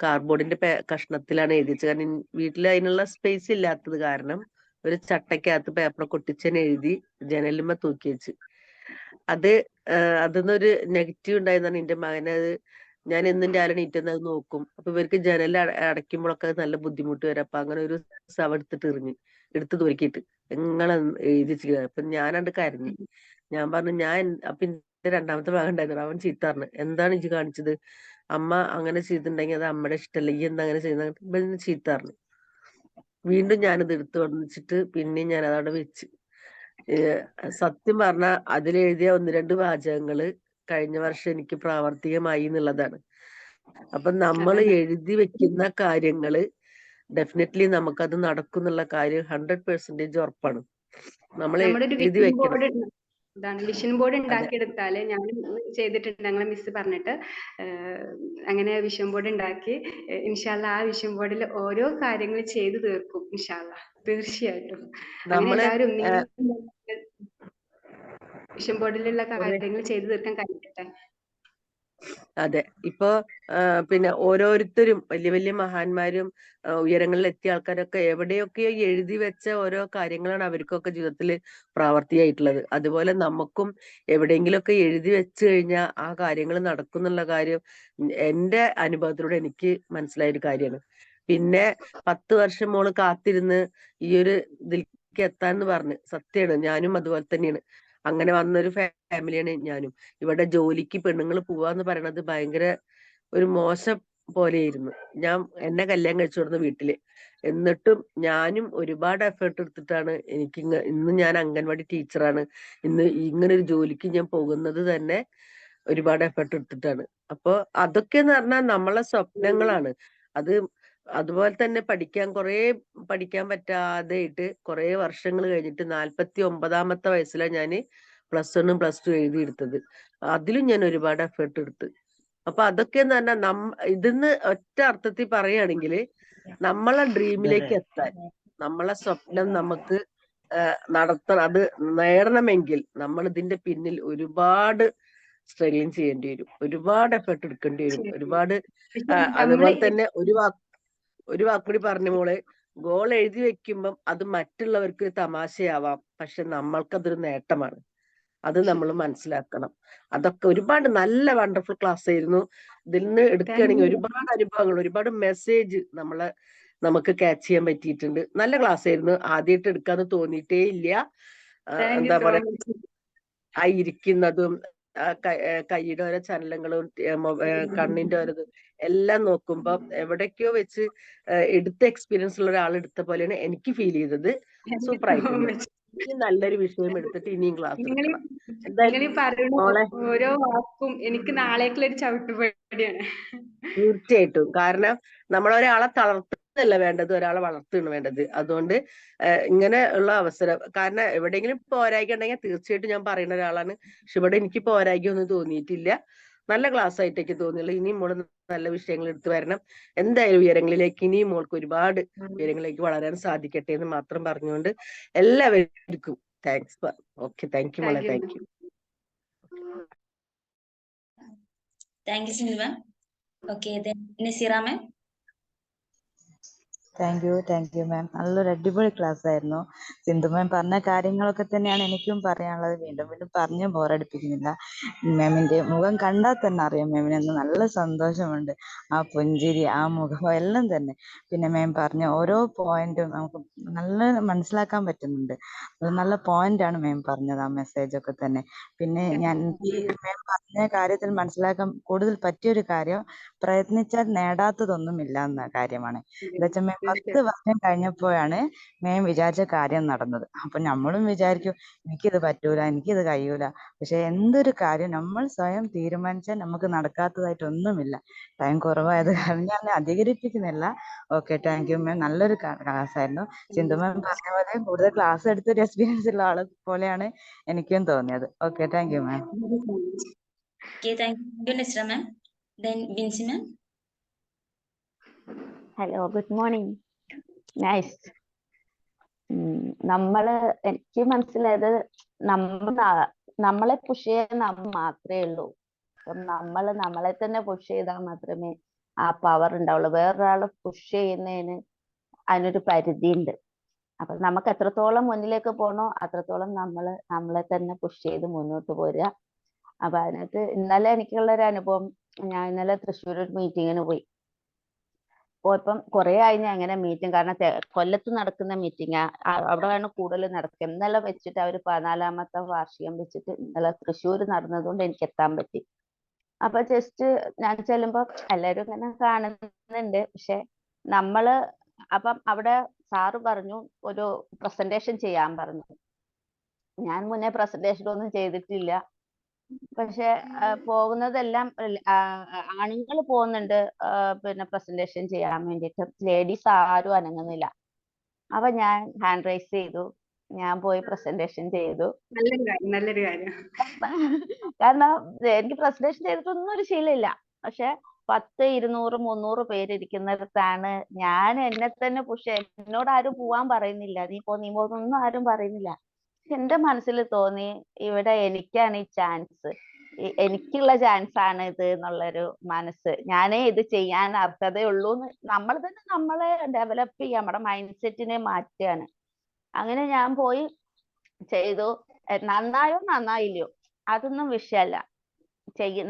കാർഡ്ബോർഡിന്റെ കഷ്ണത്തിലാണ് എഴുതി വെച്ചത്. കാരണം വീട്ടിൽ അതിനുള്ള സ്പേസ് ഇല്ലാത്തത് കാരണം ഒരു ചട്ടക്കകത്ത് പേപ്പർ കൊട്ടിച്ചനെ എഴുതി ജനലുമ്മ തൂക്കി വെച്ച്. അതിന്നൊരു നെഗറ്റീവ് ഉണ്ടായിരുന്നാണ് എന്റെ മകനത്. ഞാൻ എന്നും രാവിലെ നീറ്റുന്ന അത് നോക്കും. അപ്പൊ ഇവർക്ക് ജനൽ അടയ്ക്കുമ്പോഴൊക്കെ നല്ല ബുദ്ധിമുട്ട് വരും. അപ്പൊ അങ്ങനെ ഒരു സവ എടുത്ത് തൂക്കിയിട്ട് നിങ്ങളെ എഴുതി വെച്ചിരിക്കുന്നത്. അപ്പൊ ഞാനണ്ട് കരഞ്ഞു. ഞാൻ പറഞ്ഞു അപ്പൊ എന്റെ രണ്ടാമത്തെ മകൻ ഉണ്ടായിരുന്നു, അവൻ ചീത്ത പറഞ്ഞു, എന്താണ് ഇജ്ജ് കാണിച്ചത്, അമ്മ അങ്ങനെ ചെയ്തിട്ടുണ്ടെങ്കിൽ അത് അമ്മയുടെ ഇഷ്ടമല്ല, ഈ എന്താ അങ്ങനെ ചെയ്യുന്ന ചീത്ത പറഞ്ഞു. വീണ്ടും ഞാനത് എടുത്തു വന്നിച്ചിട്ട് പിന്നെയും ഞാൻ അതവിടെ വെച്ച്. സത്യം പറഞ്ഞ അതിലെഴുതിയ 1-2 വാചകങ്ങള് കഴിഞ്ഞ വർഷം എനിക്ക് പ്രാവർത്തികമായി എന്നുള്ളതാണ്. അപ്പൊ നമ്മൾ എഴുതി വെക്കുന്ന കാര്യങ്ങള് ഡെഫിനറ്റ്ലി നമുക്കത് നടക്കും എന്നുള്ള കാര്യം 100% ഉറപ്പാണ്. നമ്മൾ നമ്മുടെ ഒരു എഴുതി വിഷൻ വെക്കണം. ബോർഡ് ഇതാണ് വിഷൻ ബോർഡ് അതെ ഉണ്ടാക്കിയെടുത്താല് ഞാൻ ചെയ്തിട്ടുണ്ട്, ഞങ്ങളെ മിസ് പറഞ്ഞിട്ട് അങ്ങനെ വിഷൻ ബോർഡ് ഉണ്ടാക്കി ഇൻഷാല്ല ആ വിഷൻ ബോർഡിൽ ഓരോ കാര്യങ്ങൾ ചെയ്തു തീർക്കും ഇൻഷാല്ല, തീർച്ചയായിട്ടും. അങ്ങനെ നമ്മള് എല്ലാവരും ആ, വിഷൻ ബോർഡിലുള്ള കുറെ കാര്യങ്ങൾ ചെയ്തു തീർക്കാൻ കഴിയട്ടെ. അതെ ഇപ്പൊ പിന്നെ ഓരോരുത്തരും വലിയ വലിയ മഹാന്മാരും ഉയരങ്ങളിൽ എത്തിയ ആൾക്കാരൊക്കെ എവിടെയൊക്കെയോ എഴുതി വെച്ച ഓരോ കാര്യങ്ങളാണ് അവർക്കൊക്കെ ജീവിതത്തിൽ പ്രാവർത്തികമായിട്ടുള്ളത്. അതുപോലെ നമുക്കും എവിടെയെങ്കിലുമൊക്കെ എഴുതി വെച്ചു കഴിഞ്ഞാൽ ആ കാര്യങ്ങൾ നടക്കും എന്നുള്ള കാര്യം എന്റെ അനുഭവത്തിലൂടെ എനിക്ക് മനസ്സിലായ ഒരു കാര്യമാണ്. പിന്നെ 10 വർഷം മോള് കാത്തിരുന്ന് ഈ ഒരു ഇതിലേക്ക് എത്താന്ന് പറഞ്ഞ് സത്യമാണ്. ഞാനും അതുപോലെ തന്നെയാണ്. അങ്ങനെ വന്നൊരു ഫാമിലിയാണ് ഞാനും. ഇവിടെ ജോലിക്ക് പെണ്ണുങ്ങൾ പോവാന്ന് പറയണത് ഭയങ്കര ഒരു മോശം പോലെയായിരുന്നു. എന്നെ കല്യാണം കഴിച്ചു കൊടുത്ത വീട്ടില്. എന്നിട്ടും ഞാനും ഒരുപാട് എഫേർട്ട് എടുത്തിട്ടാണ് എനിക്ക് ഇന്ന് ഞാൻ അംഗൻവാടി ടീച്ചറാണ്. ഇന്ന് ഇങ്ങനെ ഒരു ജോലിക്ക് ഞാൻ പോകുന്നത് തന്നെ ഒരുപാട് എഫേർട്ട് എടുത്തിട്ടാണ്. അപ്പൊ അതൊക്കെന്ന് പറഞ്ഞാൽ നമ്മളെ സ്വപ്നങ്ങളാണ്. അത് അതുപോലെ തന്നെ പഠിക്കാൻ പറ്റാതെയിട്ട് കുറെ വർഷങ്ങൾ കഴിഞ്ഞിട്ട് 49ാമത്തെ വയസ്സിലാണ് ഞാൻ +1 +2 എഴുതിയെടുത്തത്. അതിലും ഞാൻ ഒരുപാട് എഫേർട്ട് എടുത്ത്. അപ്പൊ അതൊക്കെന്ന് പറഞ്ഞാൽ ഇതിന്ന് ഒറ്റ അർത്ഥത്തിൽ പറയുകയാണെങ്കിൽ നമ്മളെ ഡ്രീമിലേക്ക് എത്താൻ, നമ്മളെ സ്വപ്നം നമുക്ക് നടത്തണം, അത് നേടണമെങ്കിൽ നമ്മൾ ഇതിന്റെ പിന്നിൽ ഒരുപാട് സ്ട്രഗിളിങ് ചെയ്യേണ്ടി വരും, ഒരുപാട് എഫേർട്ട് എടുക്കേണ്ടി വരും, ഒരുപാട് പക്ഷെ നമ്മള് അതുപോലെ തന്നെ ഒരു വാക്കുകൂടി പറഞ്ഞ മോളെ, ഗോൾ എഴുതി വെക്കുമ്പം അത് മറ്റുള്ളവർക്ക് തമാശയാവാം, പക്ഷെ നമ്മൾക്കതൊരു നേട്ടമാണ്. അത് നമ്മൾ മനസ്സിലാക്കണം. അതൊക്കെ ഒരുപാട് നല്ല വണ്ടർഫുൾ ക്ലാസ് ആയിരുന്നു. ഇതിൽ നിന്ന് എടുക്കുകയാണെങ്കിൽ ഒരുപാട് അനുഭവങ്ങൾ, ഒരുപാട് മെസ്സേജ് നമുക്ക് ക്യാച്ച് ചെയ്യാൻ പറ്റിയിട്ടുണ്ട്. നല്ല ക്ലാസ് ആയിരുന്നു. ആദ്യമായിട്ട് എടുക്കാന്ന് തോന്നിയിട്ടേ ഇല്ല. താങ്ക് യു എന്താ സോ പറയാ, മച്ച്. ആ ഇരിക്കുന്നതും കൈയുടെ ഓരോ ചലനങ്ങളും കണ്ണിന്റെ ഓരോ എല്ലാം നോക്കുമ്പോ എവിടേക്കോ വെച്ച് എടുത്ത എക്സ്പീരിയൻസ് ഉള്ള ഒരാൾ എടുത്ത പോലെയാണ് എനിക്ക് ഫീൽ ചെയ്തത്. സൂപ്പർ ആയിട്ടുണ്ട്. ഇനി നല്ലൊരു വിഷയം എടുത്തിട്ട് ഇനിയും ക്ലാസ് നിങ്ങൾ എടുക്കണം. നിങ്ങൾ എന്തായാലും ഈ പറയുന്ന മോളെ ഓരോ വാക്കും എനിക്ക് നാളേക്കുള്ള ഒരു ചവിട്ടുപടിയാണ്. തീർച്ചയായിട്ടും, കാരണം നമ്മളൊരാളെ തളർത്തുകയല്ല വേണ്ടത്, ഒരാളെ വളർത്തുകയാണ് വേണ്ടത്. അതുകൊണ്ട് ഇങ്ങനെ ഉള്ള അവസരം, കാരണം എവിടെയെങ്കിലും പോരായ്ക ഉണ്ടെങ്കിൽ തീർച്ചയായിട്ടും ഞാൻ പറയുന്ന ഒരാളാണ്. പക്ഷെ ഇവിടെ എനിക്ക് പോരായ്ക ഒന്നും തോന്നിയിട്ടില്ല. നല്ല ക്ലാസ് ആയിട്ടേക്ക് തോന്നിയുള്ളൂ. ഇനിയും മോള് നല്ല വിഷയങ്ങൾ എടുത്തു വരണം. എന്തായാലും ഉയരങ്ങളിലേക്ക് ഇനിയും മോൾക്ക് ഒരുപാട് ഉയരങ്ങളിലേക്ക് വളരാൻ സാധിക്കട്ടെ എന്ന് മാത്രം പറഞ്ഞുകൊണ്ട് എല്ലാവർക്കും താങ്ക്സ്. ഓക്കെ, താങ്ക് യു മോളെ, thank you. Thank you Sindhu ma'am. Okay, Naseera ma'am. Thank you ma'am. നല്ലൊരു അടിപൊളി ക്ലാസ് ആയിരുന്നു. സിന്ധു മാം പറഞ്ഞ കാര്യങ്ങളൊക്കെ തന്നെയാണ് എനിക്കും പറയാനുള്ളത്. വീണ്ടും വീണ്ടും പറഞ്ഞ് ബോറടിപ്പിക്കുന്നില്ല. മാമിന്റെ മുഖം കണ്ടാൽ തന്നെ അറിയാം മാമിന് നല്ല സന്തോഷമുണ്ട്. ആ പുഞ്ചിരി, ആ മുഖം എല്ലാം തന്നെ. പിന്നെ മാം പറഞ്ഞ ഓരോ പോയിന്റും നമുക്ക് നല്ല മനസ്സിലാക്കാൻ പറ്റുന്നുണ്ട്. അത് നല്ല പോയിന്റാണ് മാം പറഞ്ഞത്, ആ മെസ്സേജ് ഒക്കെ തന്നെ. പിന്നെ ഞാൻ മാം പറഞ്ഞ കാര്യത്തിൽ മനസ്സിലാക്കാൻ കൂടുതൽ പറ്റിയൊരു കാര്യം, പ്രയത്നിച്ചാൽ നേടാത്തതൊന്നുമില്ല എന്ന കാര്യമാണ്. എന്താ വെച്ചാൽ മാം 10 വർഷം കഴിഞ്ഞപ്പോഴാണ് മാം വിചാരിച്ച കാര്യം നടന്നത്. അപ്പൊ നമ്മളും വിചാരിക്കും എനിക്കിത് പറ്റൂല, എനിക്കിത് കഴിയൂല. പക്ഷെ എന്തൊരു കാര്യം നമ്മൾ സ്വയം തീരുമാനിച്ചാൽ നമുക്ക് നടക്കാത്തതായിട്ടൊന്നുമില്ല. ടൈം കുറവായത് കാരണം ഞാൻ അധികരിപ്പിക്കുന്നില്ല. Okay, thank you ma'am. നല്ലൊരു ക്ലാസ് ആയിരുന്നു. സിന്ധു മാം പറഞ്ഞ പോലെ കൂടുതൽ ക്ലാസ് എടുത്തൊരു എക്സ്പീരിയൻസ് ഉള്ള ആളെ പോലെയാണ് എനിക്കും തോന്നിയത്. Okay, thank you ma'am. Okay, thank you, Nusra ma'am. Then Vinci ma'am. Hello, good morning. Nice. എനിക്ക് മനസ്സിലായത് നമ്മളെ പുഷ് ചെയ്യാൻ നമ്മൾ മാത്രമേ ഉള്ളൂ. അപ്പം നമ്മളെ തന്നെ പുഷ് ചെയ്താൽ മാത്രമേ ആ പവർ ഉണ്ടാവുള്ളൂ. വേറൊരാളെ പുഷ് ചെയ്യുന്നതിന് അതിനൊരു പരിധി ഉണ്ട്. അപ്പൊ നമുക്ക് എത്രത്തോളം മുന്നിലേക്ക് പോകണോ അത്രത്തോളം നമ്മളെ തന്നെ പുഷ് ചെയ്ത് മുന്നോട്ട് പോരുക. അപ്പൊ അതിനകത്ത് ഇന്നലെ എനിക്കുള്ള ഒരു അനുഭവം, ഞാൻ ഇന്നലെ തൃശ്ശൂർ ഒരു മീറ്റിങ്ങിന് പോയി. ഇപ്പം കുറെ ആയി ഞാൻ അങ്ങനെ മീറ്റിംഗ്, കാരണം കൊല്ലത്ത് നടക്കുന്ന മീറ്റിംഗ് അവിടെയാണ് കൂടുതൽ നടക്കുക. ഇന്നലെ വെച്ചിട്ട് അവർ 14ാമത്തെ വാർഷികം വെച്ചിട്ട് ഇന്നലെ തൃശ്ശൂർ നടന്നതുകൊണ്ട് എനിക്ക് എത്താൻ പറ്റി. അപ്പൊ ജസ്റ്റ് ഞാൻ ചെല്ലുമ്പോ എല്ലാവരും ഇങ്ങനെ കാണുന്നുണ്ട്. പക്ഷെ അപ്പം അവിടെ സാറ് പറഞ്ഞു ഒരു പ്രസന്റേഷൻ ചെയ്യാൻ പറഞ്ഞു. ഞാൻ മുന്നേ പ്രസന്റേഷൻ ഒന്നും ചെയ്തിട്ടില്ല. പക്ഷെ പോകുന്നതെല്ലാം ആണുങ്ങൾ പോകുന്നുണ്ട് പിന്നെ പ്രസന്റേഷൻ ചെയ്യാൻ വേണ്ടിയിട്ട്. ലേഡീസ് ആരും അനങ്ങുന്നില്ല. അപ്പൊ ഞാൻ ഹാൻഡ് റൈസ് ചെയ്തു. ഞാൻ പോയി പ്രസന്റേഷൻ ചെയ്തു. നല്ലൊരു കാര്യം. കാരണം എനിക്ക് പ്രസന്റേഷൻ ചെയ്തിട്ടൊന്നും ഒരു ശീലമില്ല. പക്ഷെ 10, 200, 300 പേരിരിക്കുന്നിടത്താണ് ഞാൻ എന്നെ തന്നെ എന്നോട് ആരും പോവാൻ പറയുന്നില്ല, നീ പോന്നൊന്നും ആരും പറയുന്നില്ല. എന്റെ മനസ്സിൽ തോന്നി ഇവിടെ എനിക്കാണ് ഈ ചാൻസ്, എനിക്കുള്ള ചാൻസ് ആണ് ഇത് എന്നുള്ളൊരു മനസ്സ്. ഞാനേ ഇത് ചെയ്യാൻ അർഹതയുള്ളൂ എന്ന് നമ്മൾ തന്നെ നമ്മളെ ഡെവലപ്പ് ചെയ്യുക, നമ്മുടെ മൈൻഡ് സെറ്റിനെ മാറ്റുകയാണ്. അങ്ങനെ ഞാൻ പോയി ചെയ്തു. നന്നായോ നന്നായില്ലയോ അതൊന്നും വിഷയമല്ല,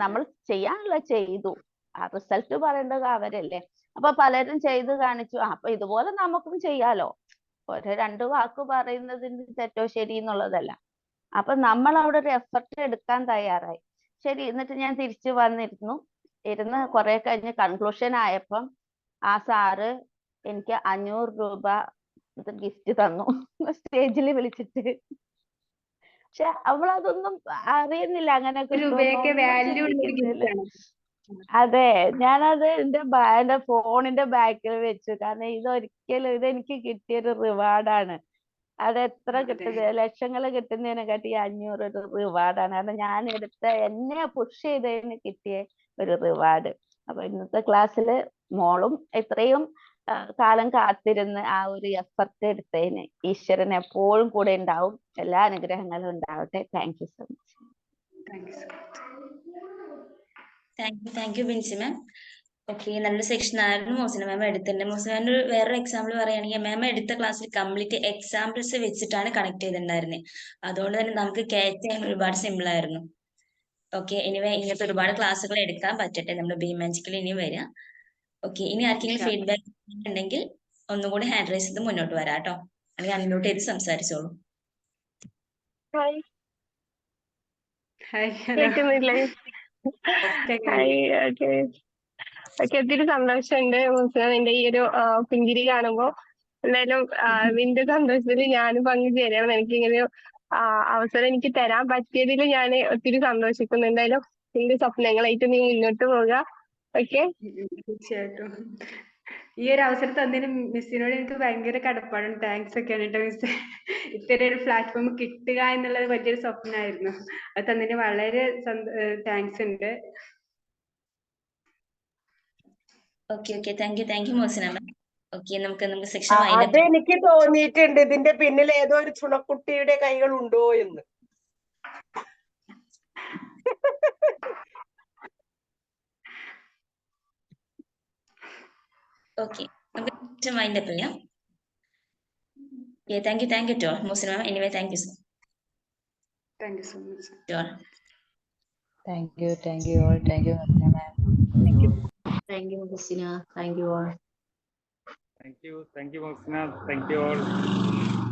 നമ്മൾ ചെയ്യാനുള്ള ചെയ്തു. ആ റിസൾട്ട് പറയേണ്ടത് അവരല്ലേ. അപ്പൊ പലരും ചെയ്ത് കാണിച്ചു. അപ്പൊ ഇതുപോലെ നമുക്കും ചെയ്യാലോ. ഒരു 2 വാക്ക് പറയുന്നതിന് തെറ്റോ ശരി എന്നുള്ളതല്ല. അപ്പൊ നമ്മൾ അവിടെ ഒരു എഫർട്ട് എടുക്കാൻ തയ്യാറായി. ശരി, എന്നിട്ട് ഞാൻ തിരിച്ചു ഇരുന്ന് കുറെ കഴിഞ്ഞ് കൺക്ലൂഷൻ ആയപ്പം ആ സാറ് എനിക്ക് 500 രൂപ ഗിഫ്റ്റ് തന്നു സ്റ്റേജിൽ വിളിച്ചിട്ട്. പക്ഷെ അവളതൊന്നും അറിയുന്നില്ല അങ്ങനെ രൂപയൊക്കെ വാല്യൂ ഉള്ള ഒരു gift ആണ്. അതെ, ഞാനത് എന്റെ ഫോണിന്റെ ബാക്കിൽ വെച്ചു. കാരണം ഇതെനിക്ക് കിട്ടിയൊരു റിവാർഡാണ്. അത് എത്ര കിട്ടുന്നത്, ലക്ഷങ്ങൾ കിട്ടുന്നതിനെക്കാട്ടി 500 ഒരു റിവാർഡാണ്. കാരണം ഞാൻ എന്നെ പുഷ് ചെയ്തതിന് കിട്ടിയ ഒരു റിവാർഡ്. അപ്പൊ ഇന്നത്തെ ക്ലാസ്സിൽ മോളും ഇത്രയും കാലം കാത്തിരുന്ന് ആ ഒരു എഫർട്ട് എടുത്തതിന് ഈശ്വരൻ എപ്പോഴും കൂടെ ഉണ്ടാവും. എല്ലാ അനുഗ്രഹങ്ങളും ഉണ്ടാവട്ടെ. Thank you so much. Thank you Binsi ma'am. Okay, നല്ലൊരു സെക്ഷൻ ആയിരുന്നു മോസിന മാം എടുത്തിട്ടുണ്ട്. മോസിന മാമിന്റെ വേറൊരു എക്സാമ്പിൾ പറയുകയാണെങ്കിൽ, മാം എടുത്ത ക്ലാസ്സിൽ കംപ്ലീറ്റ് എക്സാമ്പിൾസ് വെച്ചിട്ടാണ് കണക്ട് ചെയ്തിട്ടുണ്ടായിരുന്നത്. അതുകൊണ്ട് തന്നെ നമുക്ക് ക്യാച്ച് ചെയ്യാൻ ഒരുപാട് സിമ്പിൾ ആയിരുന്നു. ഓക്കെ, ഇങ്ങനത്തെ ഒരുപാട് ക്ലാസ്സുകൾ എടുക്കാൻ പറ്റട്ടെ. നമ്മൾ ബി മാജിക്കിൽ ഇനിയും വരിക. ഓക്കെ, ഇനി ആർക്കെങ്കിലും ഫീഡ്ബാക്ക് ഉണ്ടെങ്കിൽ ഒന്നുകൂടി ഹാൻഡ് റൈസ് ചെയ്ത് മുന്നോട്ട് വരാം കേട്ടോ, അല്ലെങ്കിൽ അൺമ്യൂട്ട് ചെയ്ത് സംസാരിച്ചോളൂ. കേൾക്കുന്നില്ലേ? ഒത്തിരി സന്തോഷമുണ്ട് നിന്റെ ഈ ഒരു പുഞ്ചിരി കാണുമ്പോ. എന്തായാലും നിന്റെ സന്തോഷത്തിൽ ഞാനും പങ്കുചേരണം. എനിക്കിങ്ങനെ അവസരം എനിക്ക് തരാൻ പറ്റിയതിൽ ഞാൻ ഒത്തിരി സന്തോഷിക്കുന്നു. എന്തായാലും നിന്റെ സ്വപ്നങ്ങളായിട്ട് നീ മുന്നോട്ട് പോവുക. ഓക്കെ, തീർച്ചയായിട്ടും. ഈ ഒരു അവസരം തന്നതിന് മിസ്സിനോട് എനിക്ക് ഭയങ്കര കടപ്പാടും താങ്ക്സ് ഒക്കെയാണ് കേട്ടോ മിസ്. ഇത്തരം ഒരു പ്ലാറ്റ്ഫോം കിട്ടുക എന്നുള്ളത് വലിയൊരു സ്വപ്നമായിരുന്നു. അത് തന്നതിന് വളരെ താങ്ക്സ് ഉണ്ട്. Okay, thank you Mosina ma'am. Okay, നമുക്ക് സെക്ഷൻ അതെനിക്ക് തോന്നിയിട്ടുണ്ട് ഇതിന്റെ പിന്നിൽ ഏതോ ഒരു ചുണക്കുട്ടിയുടെ കൈകൾ ഉണ്ടോ എന്ന്. ഓക്കെ, നമുക്ക് വൈൻഡ് അപ്പ് ചെയ്യാം. Thank you to Mosina ma'am. Anyway thank you so much. Thank you so much. Thank you all. Thank you Mosina ma'am. Thank you, Christina. Thank you all. Thank you, Moksina. Thank you all.